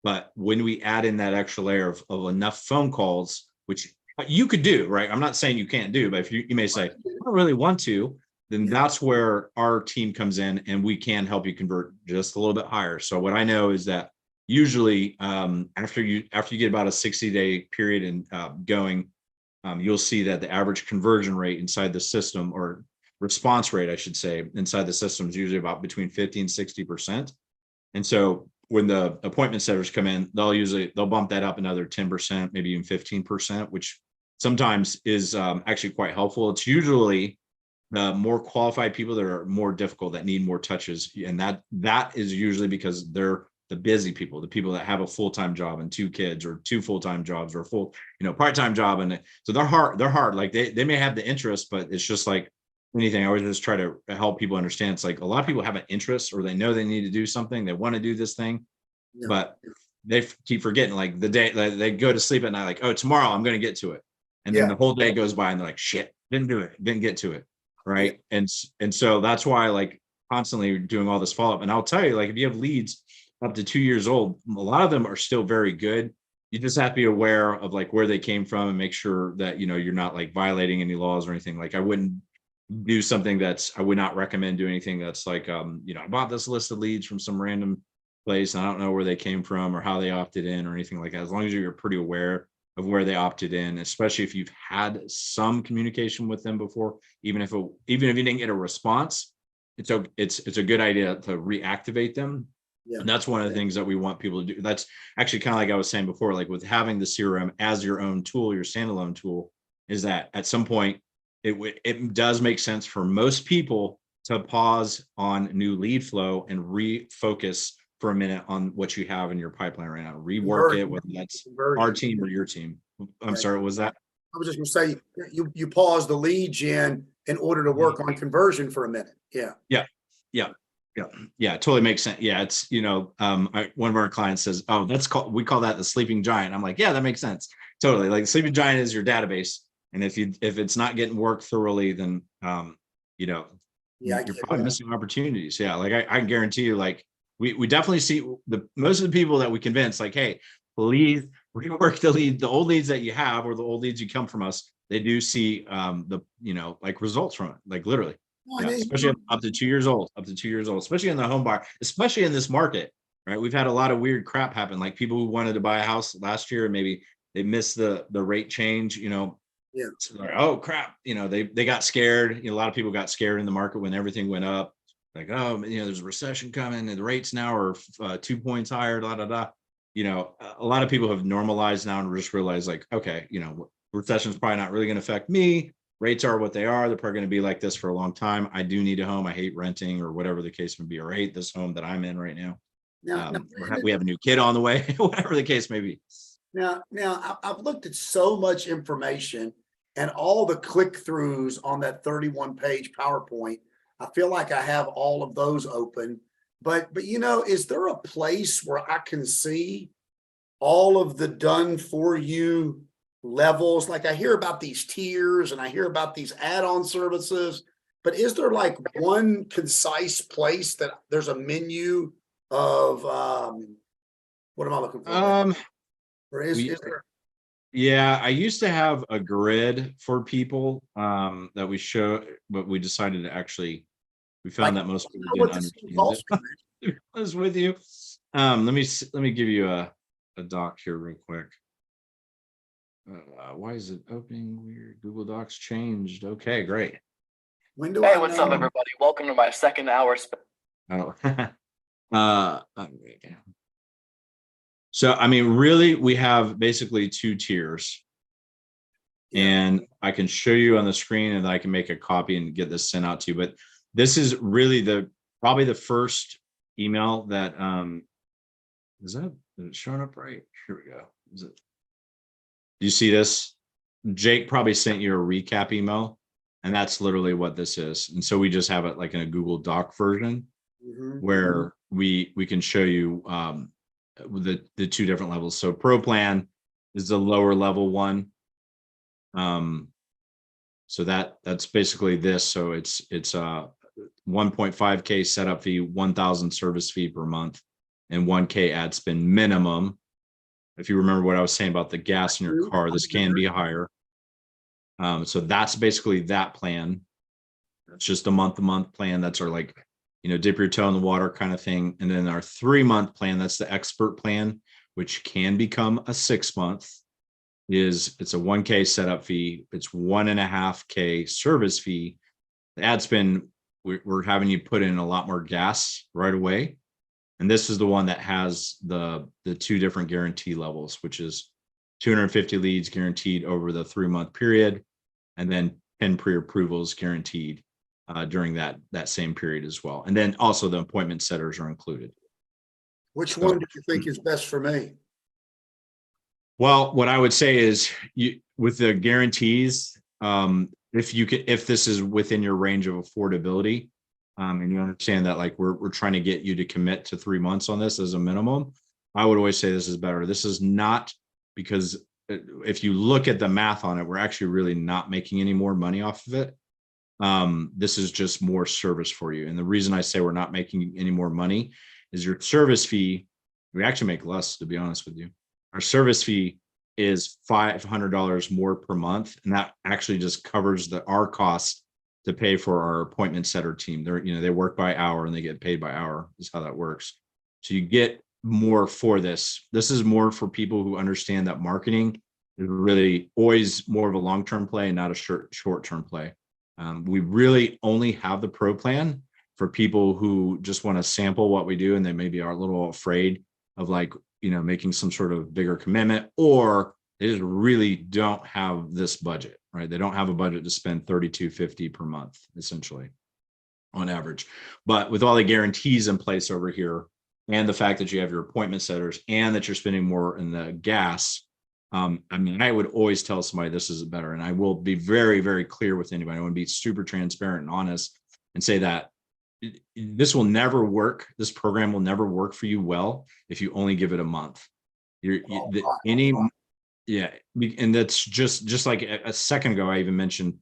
But when we add in that extra layer of enough phone calls, which you could do, right? I'm not saying you can't do, but if you may say, I don't really want to, then that's where our team comes in and we can help you convert just a little bit higher. So what I know is that usually after you get about a 60-day period and going, you'll see that the average conversion rate inside the system, or response rate, I should say, inside the system is usually about between 50 and 60%. And so when the appointment setters come in, they'll bump that up another 10%, maybe even 15%, which sometimes is actually quite helpful. It's usually more qualified people that are more difficult, that need more touches. And that is usually because they're the busy people, the people that have a full-time job and 2 kids, or 2 full-time jobs, or a full, part-time job. And so they're hard. Like they may have the interest, but it's just like anything. I always just try to help people understand. It's like a lot of people have an interest, or they know they need to do something. They want to do this thing, Yeah. but they keep forgetting, like the day they go to sleep at night, like, oh, tomorrow I'm going to get to it. And then Yeah. the whole day goes by and they're like, shit, didn't do it. Didn't get to it. Right. And so that's why, like, constantly doing all this follow-up. And I'll tell you, like, if you have leads up to 2 years old, a lot of them are still very good. You just have to be aware of like where they came from, and make sure that, you're not like violating any laws or anything. Like I wouldn't do something I would not recommend doing anything that's like, I bought this list of leads from some random place, and I don't know where they came from or how they opted in or anything like that. As long as you're pretty aware of where they opted in, especially if you've had some communication with them before, even if you didn't get a response, it's a good idea to reactivate them. Yeah. And that's one of the things that we want people to do. That's actually kind of like I was saying before, like with having the CRM as your own tool, your standalone tool, is that at some point it does make sense for most people to pause on new lead flow and refocus for a minute on what you have in your pipeline right now. Rework it, whether that's our team or your team. I'm sorry, what was that? I was just gonna say, you pause the lead gen in order to work on conversion for a minute. Yeah. Yeah, it totally makes sense. Yeah, it's one of our clients says, oh, we call that the sleeping giant. I'm like, yeah, that makes sense. Totally. Like the sleeping giant is your database. And if it's not getting worked thoroughly, then you're probably missing opportunities. Yeah, like I can guarantee you, like we definitely see most of the people that we convince, like, hey, please rework the old leads that you have, or the old leads you come from us. They do see like results from it, like literally. Yeah, especially up to 2 years old, especially in the home buyer, especially in this market, right? We've had a lot of weird crap happen, like people who wanted to buy a house last year and maybe they missed the rate change, Yeah. So like, oh crap, they got scared. A lot of people got scared in the market when everything went up. Like, oh, there's a recession coming and the rates now are 2 points higher, A lot of people have normalized now and just realized, like, okay, recession is probably not really going to affect me. Rates are what they are. They're probably going to be like this for a long time. I do need a home. I hate renting, or whatever the case may be, or I hate this home that I'm in right now. We have a new kid on the way, whatever the case may be. Now I've looked at so much information and all the click-throughs on that 31-page PowerPoint. I feel like I have all of those open, but is there a place where I can see all of the done for you levels? Like I hear about these tiers and I hear about these add-on services, but is there like one concise place that there's a menu of what am I looking for? Or is there? Yeah, I used to have a grid for people that we show, but we decided to we found that most people didn't understand it. To be honest with you. Let me give you a doc here real quick. Why is it opening weird? Google Docs changed. Okay, great. Hey, what's up, everybody? Welcome to my second hour. Oh, okay. So, I mean, really, we have basically 2 tiers. And I can show you on the screen, and then I can make a copy and get this sent out to you. But this is really probably the first email that is it showing up right? Here we go. Is it? Do you see this? Jake probably sent you a recap email, and that's literally what this is. And so we just have it like in a Google Doc version where we can show you the 2 different levels. So Pro Plan is the lower level one. So that's basically this. So it's 1.5K setup fee, 1,000 service fee per month, and 1K ad spend minimum. If you remember what I was saying about the gas in your car, this can be higher. So that's basically that plan. It's just a month-to-month plan. That's our dip your toe in the water kind of thing. And then our 3-month plan, that's the expert plan, which can become a 6-month, it's a 1K setup fee. It's 1.5K service fee. The ad spend, we're having you put in a lot more gas right away. And this is the one that has the 2 different guarantee levels, which is 250 leads guaranteed over the 3-month period, and then 10 pre-approvals guaranteed during that same period as well. And then also the appointment setters are included. Which one do you think is best for me? Well, what I would say is with the guarantees, if this is within your range of affordability, and you understand that like we're trying to get you to commit to 3 months on this as a minimum, I would always say this is better. This is not, because if you look at the math on it, we're actually really not making any more money off of it. This is just more service for you. And the reason I say we're not making any more money is your service fee, we actually make less, to be honest with you. Our service fee is $500 more per month, and that actually just covers our cost to pay for our appointment setter team. They work by hour and they get paid by hour, is how that works. So you get more for this. This is more for people who understand that marketing is really always more of a long-term play and not a short-term play. We really only have the pro plan for people who just want to sample what we do, and they maybe are a little afraid of making some sort of bigger commitment, or they just really don't have this budget, right? They don't have a budget to spend $32.50 per month, essentially, on average. But with all the guarantees in place over here, and the fact that you have your appointment setters and that you're spending more in the gas, I would always tell somebody this is better. And I will be very, very clear with anybody. I want to be super transparent and honest and say that this will never work. This program will never work for you well if you only give it a month. And that's just like a second ago, I even mentioned,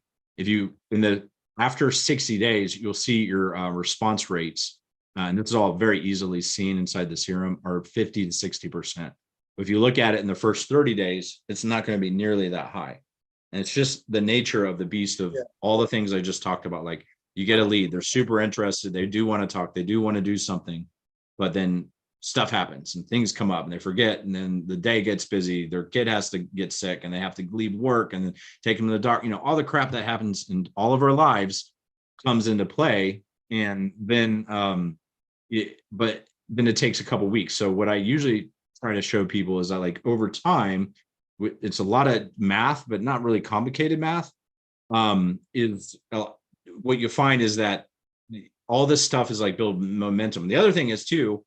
after 60 days, you'll see your response rates, and this is all very easily seen inside the CRM, are 50 to 60%. If you look at it in the first 30 days, it's not going to be nearly that high. And it's just the nature of the beast of all the things I just talked about. Like, you get a lead, they're super interested, they do want to talk, they do want to do something, but then stuff happens and things come up and they forget, and then the day gets busy, their kid has to get sick and they have to leave work and then take them to the doctor. All the crap that happens in all of our lives comes into play. And then but then it takes a couple weeks. So what I usually try to show people is that, over time, it's a lot of math, but not really complicated math. What you find is that all this stuff is build momentum. The other thing is too,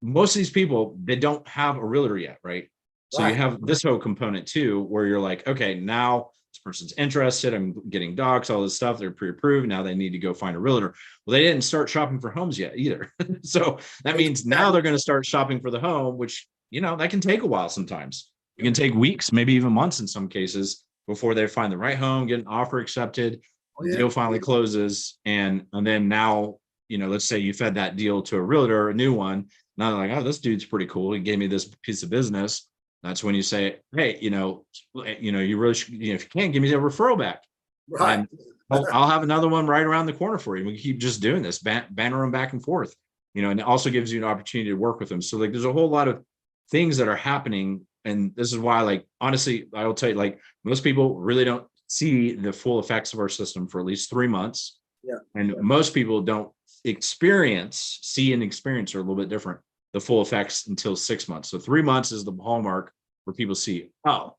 most of these people, they don't have a realtor yet, right? So you have this whole component too, where you're like, okay, now this person's interested, I'm getting docs, all this stuff, they're pre-approved, now they need to go find a realtor. Well, they didn't start shopping for homes yet either. So that means now they're going to start shopping for the home, which, that can take a while sometimes. It can take weeks, maybe even months in some cases, before they find the right home, get an offer accepted, the deal finally closes. And then now, let's say you fed that deal to a realtor, a new one. Now they're like, oh, this dude's pretty cool, he gave me this piece of business. That's when you say, hey, you really should, if you can't, give me a referral back. Right. I'll have another one right around the corner for you. We keep just doing this, banner them back and forth, and it also gives you an opportunity to work with them. So there's a whole lot of things that are happening. And this is why, honestly, I will tell you, most people really don't see the full effects of our system for at least 3 months. Yeah. And most people don't see and experience are a little bit different, the full effects, until 6 months. So 3 months is the hallmark where people see, oh,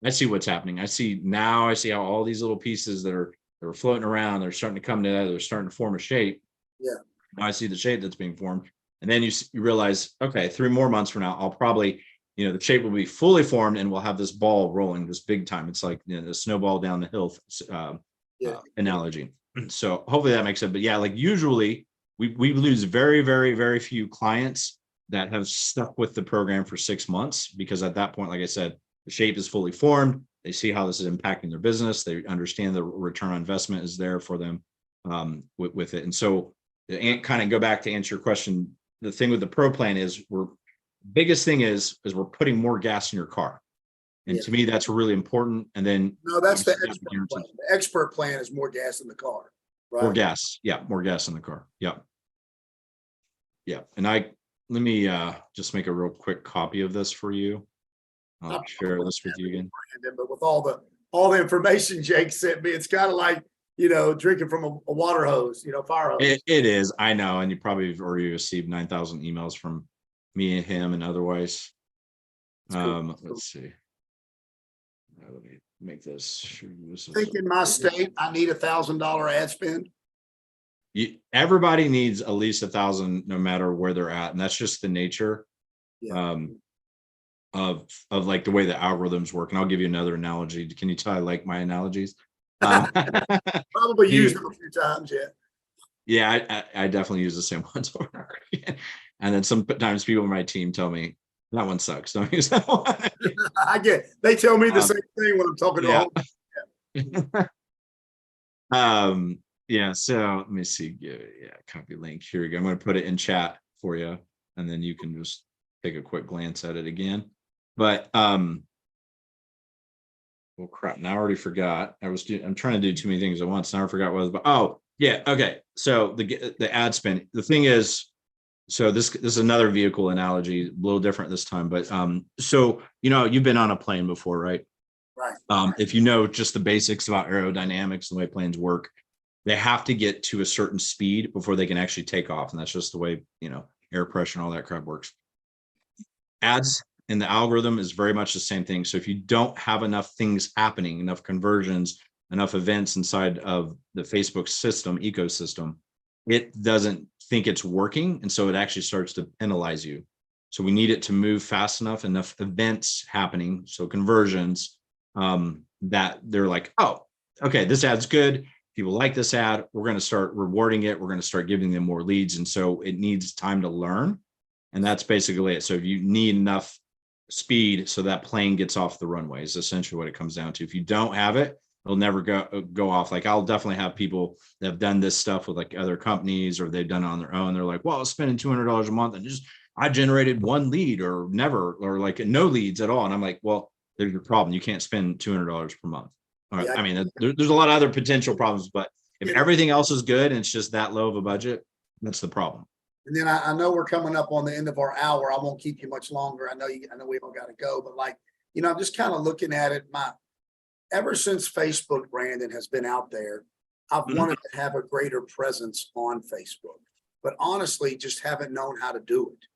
I see what's happening. I see how all these little pieces that are floating around, they're starting to come together, they're starting to form a shape. Yeah. Now I see the shape that's being formed. And then you realize, okay, 3 more months from now, I'll probably, the shape will be fully formed and we'll have this ball rolling, this big time. It's like the snowball down the hill analogy. So hopefully that makes sense. But usually we lose very, very, very few clients that have stuck with the program for 6 months, because at that point, like I said, the shape is fully formed. They see how this is impacting their business. They understand the return on investment is there for them with it. And so to kind of go back to answer your question, the thing with the pro plan is biggest thing is we're putting more gas in your car. And to me, that's really important. And then that's the expert plan. The expert plan is more gas in the car, right? More gas. Yeah. More gas in the car. Yeah. Yeah, and let me just make a real quick copy of this for you. I'll share this with you again. Brandon, but with all the information Jake sent me, it's kind of like, drinking from a water hose, fire hose. It is, I know, and you probably have already received 9,000 emails from me and him and otherwise. Cool. Let's see. Let me make this. I think in my state, I need $1,000 ad spend. Everybody needs at least 1,000, no matter where they're at, and that's just the nature Yeah. of like the way the algorithms work. And I'll give you another analogy. Can you tell I like my analogies? Probably used them a few times, yeah. Yeah, I definitely use the same ones over and over again. And then sometimes people on my team tell me that one sucks. Don't use that one. They tell me the same thing when I'm talking to them. Yeah, so let me see. Yeah, copy link. Here we go. I'm going to put it in chat for you, and then you can just take a quick glance at it again. But well, crap, now I already forgot. I'm trying to do too many things at once. Now I forgot what it was about. Oh, yeah, okay. So the ad spend. The thing is, so this is another vehicle analogy, a little different this time, but so you've been on a plane before, right? Right. If you know just the basics about aerodynamics and the way planes work, they have to get to a certain speed before they can actually take off. And that's just the way, air pressure and all that crap works. Ads in the algorithm is very much the same thing. So if you don't have enough things happening, enough conversions, enough events inside of the Facebook system, ecosystem, it doesn't think it's working. And so it actually starts to penalize you. So we need it to move fast enough events happening. So conversions, that they're like, oh, okay, this ad's good. People like this ad. We're going to start rewarding it. We're going to start giving them more leads. And so it needs time to learn. And that's basically it. So if you need enough speed so that plane gets off the runway is essentially what it comes down to. If you don't have it, it'll never go off. Like I'll definitely have people that have done this stuff with like other companies, or they've done it on their own. They're like, well, I was spending $200 a month and I generated one lead or never, or like no leads at all. And I'm like, well, there's your problem. You can't spend $200 per month. Yeah. I mean, there's a lot of other potential problems, but if everything else is good and it's just that low of a budget, that's the problem. And then I know we're coming up on the end of our hour. I won't keep you much longer. I know we all got to go, but I'm just kind of looking at it. Ever since Facebook, Brandon, has been out there, I've wanted to have a greater presence on Facebook, but honestly, just haven't known how to do it.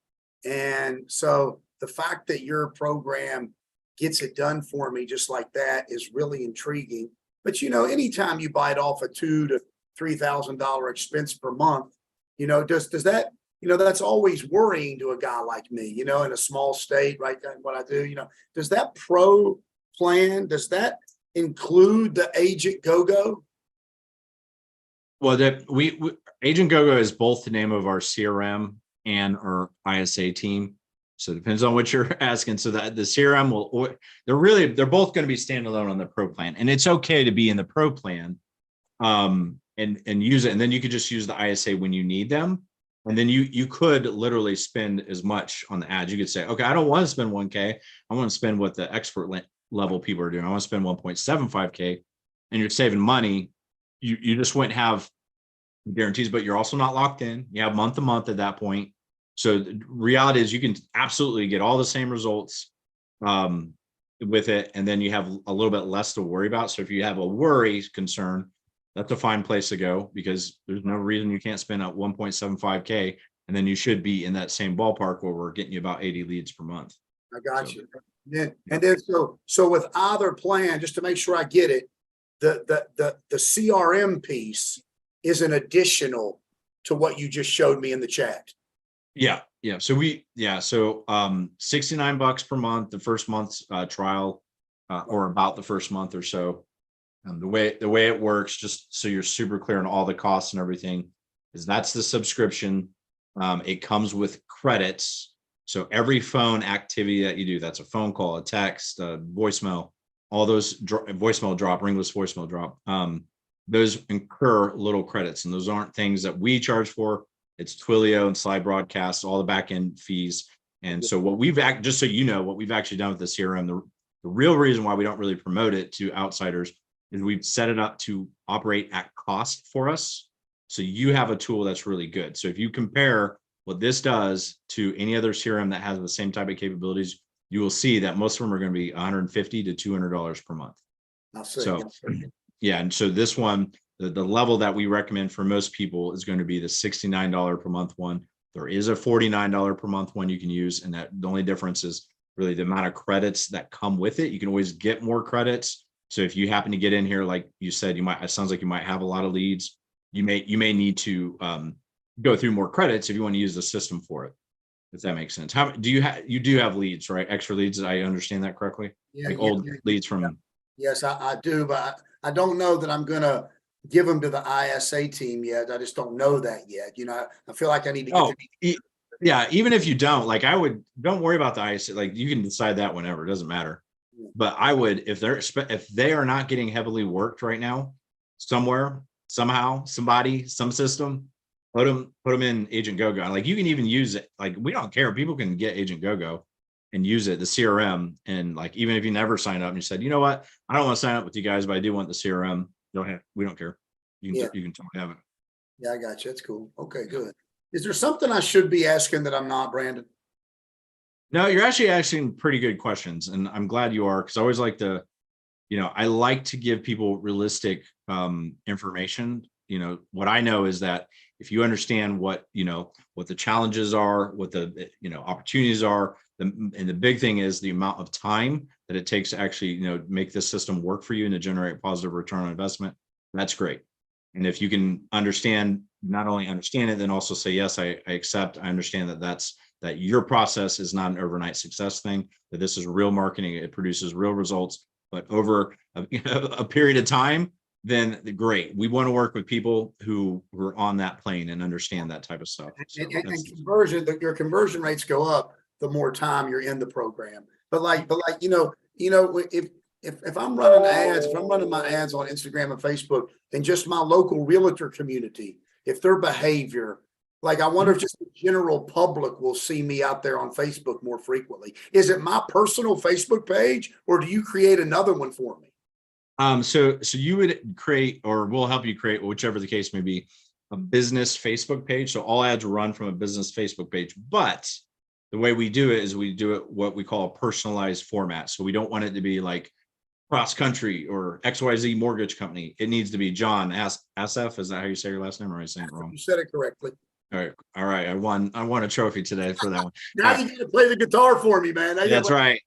And so the fact that your program gets it done for me just like that is really intriguing. But anytime you bite off a $2,000 to $3,000 expense per month, does that, that's always worrying to a guy like me, in a small state, right? What I do, does that pro plan, does that include the Agent GoGo? Well, Agent GoGo is both the name of our CRM and our ISA team. So it depends on what you're asking. So that the CRM they're both going to be standalone on the pro plan, and it's okay to be in the pro plan, and use it. And then you could just use the ISA when you need them. And then you could literally spend as much on the ads. You could say, okay, I don't want to spend 1K. I want to spend what the expert level people are doing. I want to spend 1.75K, and you're saving money. You just wouldn't have guarantees, but you're also not locked in. You have month to month at that point. So the reality is you can absolutely get all the same results with it. And then you have a little bit less to worry about. So if you have a concern, that's a fine place to go, because there's no reason you can't spend at 1.75K. And then you should be in that same ballpark where we're getting you about 80 leads per month. I got you. And then so with either plan, just to make sure I get it, the CRM piece is an additional to what you just showed me in the chat. Yeah. So $69 per month, the first month's trial, or about the first month or so. The way it works, just so you're super clear on all the costs and everything, is that's the subscription. It comes with credits. So every phone activity that you do, that's a phone call, a text, a voicemail, all those voicemail drop, ringless voicemail drop, those incur little credits, and those aren't things that we charge for. It's Twilio and Slide Broadcast, all the back end fees. And so what just so you know, what we've actually done with the CRM, the real reason why we don't really promote it to outsiders is we've set it up to operate at cost for us. So you have a tool that's really good. So if you compare what this does to any other CRM that has the same type of capabilities, you will see that most of them are going to be $150 to $200 per month. I see. So yeah, and so this one, the level that we recommend for most people is going to be the $69 per month one. There is a $49 per month one you can use, and that the only difference is really the amount of credits that come with it. You can always get more credits. So if you happen to get in here, like you said, it sounds like you might have a lot of leads. You may need to go through more credits if you want to use the system for it, if that makes sense. How do you do have leads, right? Extra leads. Did I understand that correctly? Yeah, Like old leads from. Yes, I do, but I don't know that I'm gonna give them to the ISA team yet. I just don't know that yet. I feel like I need to get Yeah, even if you don't, like don't worry about the ISA. Like you can decide that whenever, it doesn't matter. But I would, if they are not getting heavily worked right now, somewhere, somehow, somebody, some system, put them in Agent GoGo. Like you can even use it. Like we don't care. People can get Agent GoGo and use it, the CRM. And like, even if you never sign up and you said, you know what, I don't want to sign up with you guys, but I do want the CRM. We don't care. You can totally have it. Yeah, I got you. That's cool. Okay, good. Is there something I should be asking that I'm not, Brandon? No, you're actually asking pretty good questions, and I'm glad you are, because I always like to, I like to give people realistic information. What I know is that if you understand what the challenges are, what the opportunities are, and the big thing is the amount of time that it takes to actually make this system work for you and to generate positive return on investment, that's great. And if you can not only understand it, then also say, yes, I accept, I understand that your process is not an overnight success thing, that this is real marketing, it produces real results, but over a period of time, then great. We want to work with people who are on that plane and understand that type of stuff. So And your conversion rates go up the more time you're in the program. But if I'm running ads, if I'm running my ads on Instagram and Facebook, and just my local realtor community, if their behavior, like I wonder if just the general public will see me out there on Facebook more frequently. Is it my personal Facebook page, or do you create another one for me? So you would create, or we'll help you create, whichever the case may be, a business Facebook page. So all ads run from a business Facebook page, but the way we do it is we do it what we call a personalized format. So we don't want it to be like cross country or XYZ mortgage company. It needs to be John Asaf. Is that how you say your last name, or am I saying it wrong? You said it correctly. All right. I won a trophy today for that one. Now you get to play the guitar for me, man. That's right.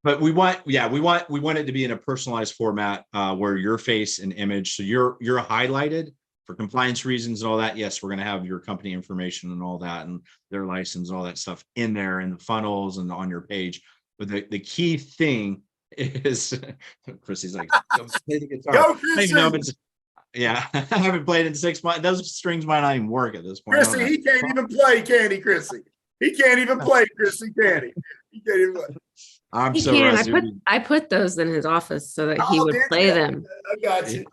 But we want it to be in a personalized format where your face and image, so you're highlighted for compliance reasons and all that. Yes, we're going to have your company information and all that, and their license and all that stuff in there in the funnels and on your page. But the key thing is, Chrissy's like, go play the guitar. Go, Chrissy! Yeah, I haven't played in 6 months. Those strings might not even work at this point. Chrissy, he can't even play, can he, Chrissy? He can't even play, Chrissy, can he? He can't even play. I'm He so can. rusty. I put those in his office so that he would play them, I got you.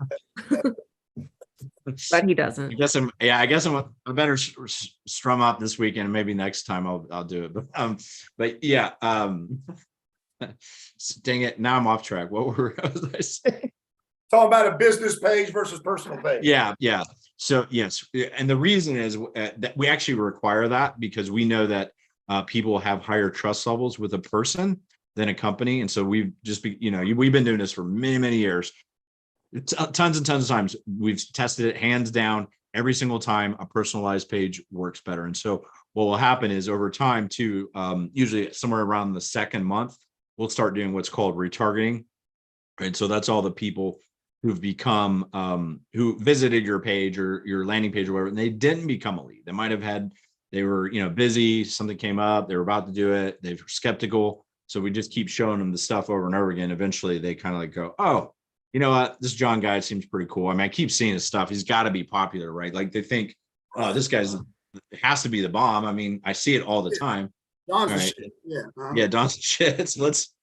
but he doesn't. I guess I better strum up this weekend, and maybe next time I'll do it. But yeah, dang it, now I'm off track. What was I saying? Talking about a business page versus personal page. Yeah. So yes, and the reason is that we actually require that because we know that people have higher trust levels with a person than a company, and so we've been doing this for many years. Tons and tons of times we've tested it, hands down. Every single time a personalized page works better. And so what will happen is over time too, usually somewhere around the second month, we'll start doing what's called retargeting. And so that's all the people who've become, who visited your page or your landing page or whatever, and they didn't become a lead. They were busy, something came up, they were about to do it, they were skeptical. So we just keep showing them the stuff over and over again. Eventually they kind of like go, oh, you know what, this John guy seems pretty cool. I mean, I keep seeing his stuff. He's got to be popular, right? Like they think, oh, this guy's has to be the bomb. I mean, I see it all the time. Don's Right. shit. Yeah. Yeah, Don's shit. So let's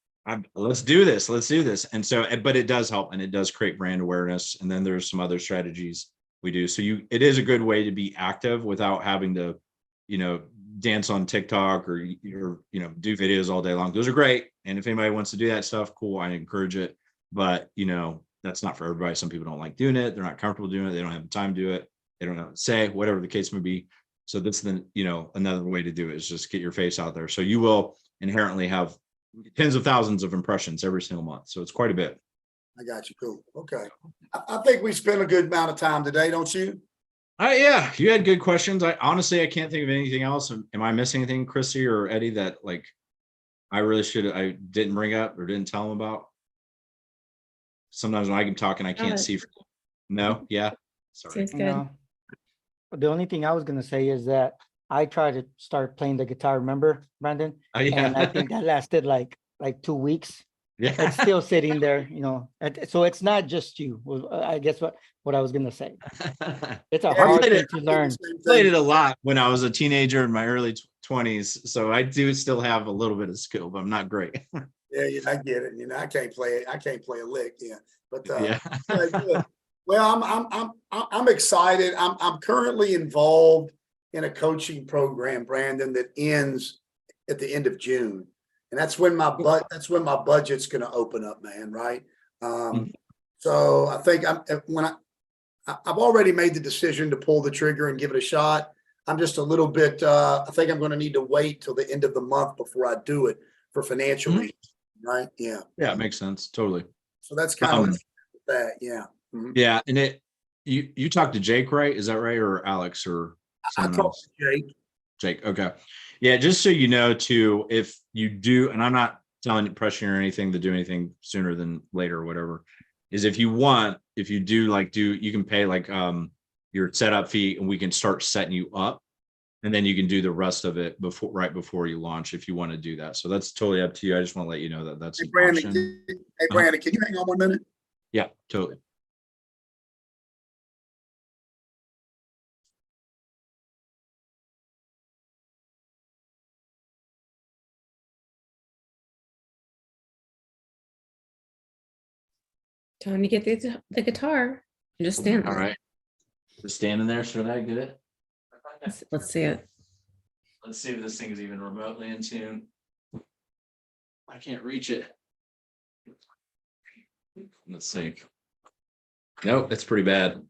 do this. Let's do this. And so, but it does help, and it does create brand awareness. And then there's some other strategies we do. So it is a good way to be active without having to, dance on TikTok or do videos all day long. Those are great. And if anybody wants to do that stuff, cool, I encourage it. But that's not for everybody. Some people don't like doing it. They're not comfortable doing it. They don't have the time to do it. they don't know what to say, whatever the case may be. So this then, another way to do it is just get your face out there. So you will inherently have tens of thousands of impressions every single month. So it's quite a bit. I got you. Cool. Okay. I think we spent a good amount of time today, don't you? Yeah, you had good questions. I honestly, I can't think of anything else. Am I missing anything, Chrissy or Eddie, that like I didn't bring up or didn't tell them about? Sometimes when I'm talking, I can't it. see. No, yeah. Sorry. Seems good. No. The only thing I was gonna say is that I tried to start playing the guitar, remember, Brandon? Oh, yeah. And I think that lasted like 2 weeks. Yeah. It's still sitting there, so it's not just you, I guess what I was gonna say. It's a Yeah, hard played thing it- to learn. Played it a lot when I was a teenager in my early 20s. So I do still have a little bit of skill, but I'm not great. Yeah, I get it. I can't play it. I can't play a lick. Yeah, but Yeah. yeah, good. Well, I'm excited. I'm currently involved in a coaching program, Brandon, that ends at the end of June, and that's when my budget's going to open up, man. Right. So I think I've already made the decision to pull the trigger and give it a shot. I'm just a little bit. I think I'm going to need to wait till the end of the month before I do it for financial Mhm. reasons. Right. Yeah. Yeah, it makes sense. Totally. So that's kind Um, of that. Yeah. Mhm. Yeah. And you talked to Jake, right? Is that right? Or Alex or I someone talked else? to Jake. Jake. Okay. Yeah. Just so you know too, if you do, and I'm not telling you, pressuring or anything to do anything sooner than later or whatever, is if you you can pay like your setup fee and we can start setting you up. And then you can do the rest of it right before you launch if you want to do that. So that's totally up to you. I just want to let you know that that's Hey, an Brandon, option. can you hang on 1 minute? Yeah, totally. Time to get the guitar. Just stand All there. right. Just standing there. Should I get it? Let's see it. Let's see if this thing is even remotely in tune. I can't reach it. Let's see. Nope, it's pretty bad.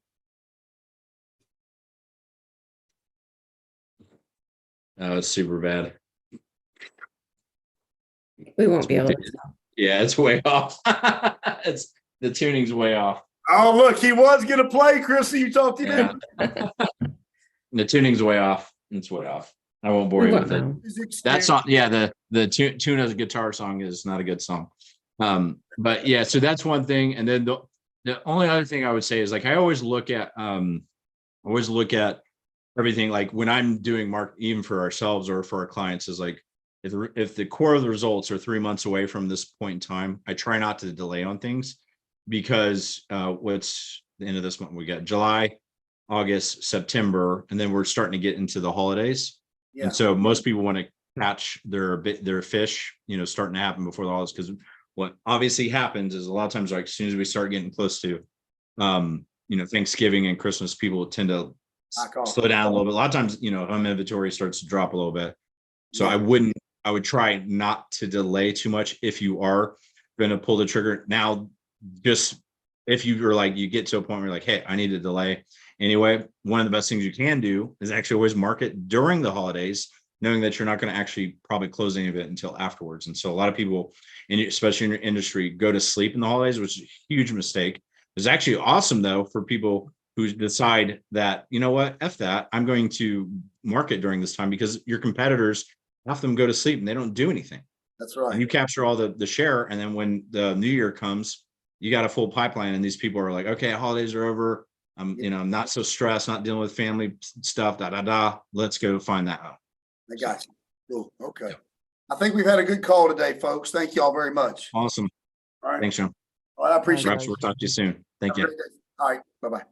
Oh, it's super bad. We won't be able to. Yeah, it's way off. The tuning's way off. Oh, look, he was going to play, Chrissy. You talked to him. Yeah. The tuning's way off. It's way off. I won't bore We you won't with it. know. That song, yeah, the Tuna's guitar song is not a good song. But yeah, so that's one thing. And then the only other thing I would say is like I always look at everything like when I'm doing even for ourselves or for our clients is like if the core of the results are 3 months away from this point in time, I try not to delay on things because what's the end of this month? We got July, August, September, and then we're starting to get into the holidays. Yeah. And so most people want to catch their fish, starting to happen before the holidays. Because what obviously happens is a lot of times, like as soon as we start getting close to, Thanksgiving and Christmas, people tend to slow down a little bit. A lot of times, home inventory starts to drop a little bit. So Yeah. I would try not to delay too much if you are going to pull the trigger now. Just if you get to a point where you're like, hey, I need to delay. Anyway, one of the best things you can do is actually always market during the holidays, knowing that you're not going to actually probably close any of it until afterwards. And so a lot of people, especially in your industry, go to sleep in the holidays, which is a huge mistake. It's actually awesome though for people who decide that, you know what, F that, I'm going to market during this time because your competitors, half of them go to sleep and they don't do anything. That's right. And you capture all the share. And then when the new year comes, you got a full pipeline and these people are like, okay, holidays are over. I'm not so stressed, not dealing with family stuff, let's go find that out. I got you. Cool. Okay. I think we've had a good call today, folks. Thank you all very much. Awesome. All right. Thanks, Sean. Well, I appreciate Right. Reps, we'll talk to you soon. Thank it. you. All right. Bye-bye.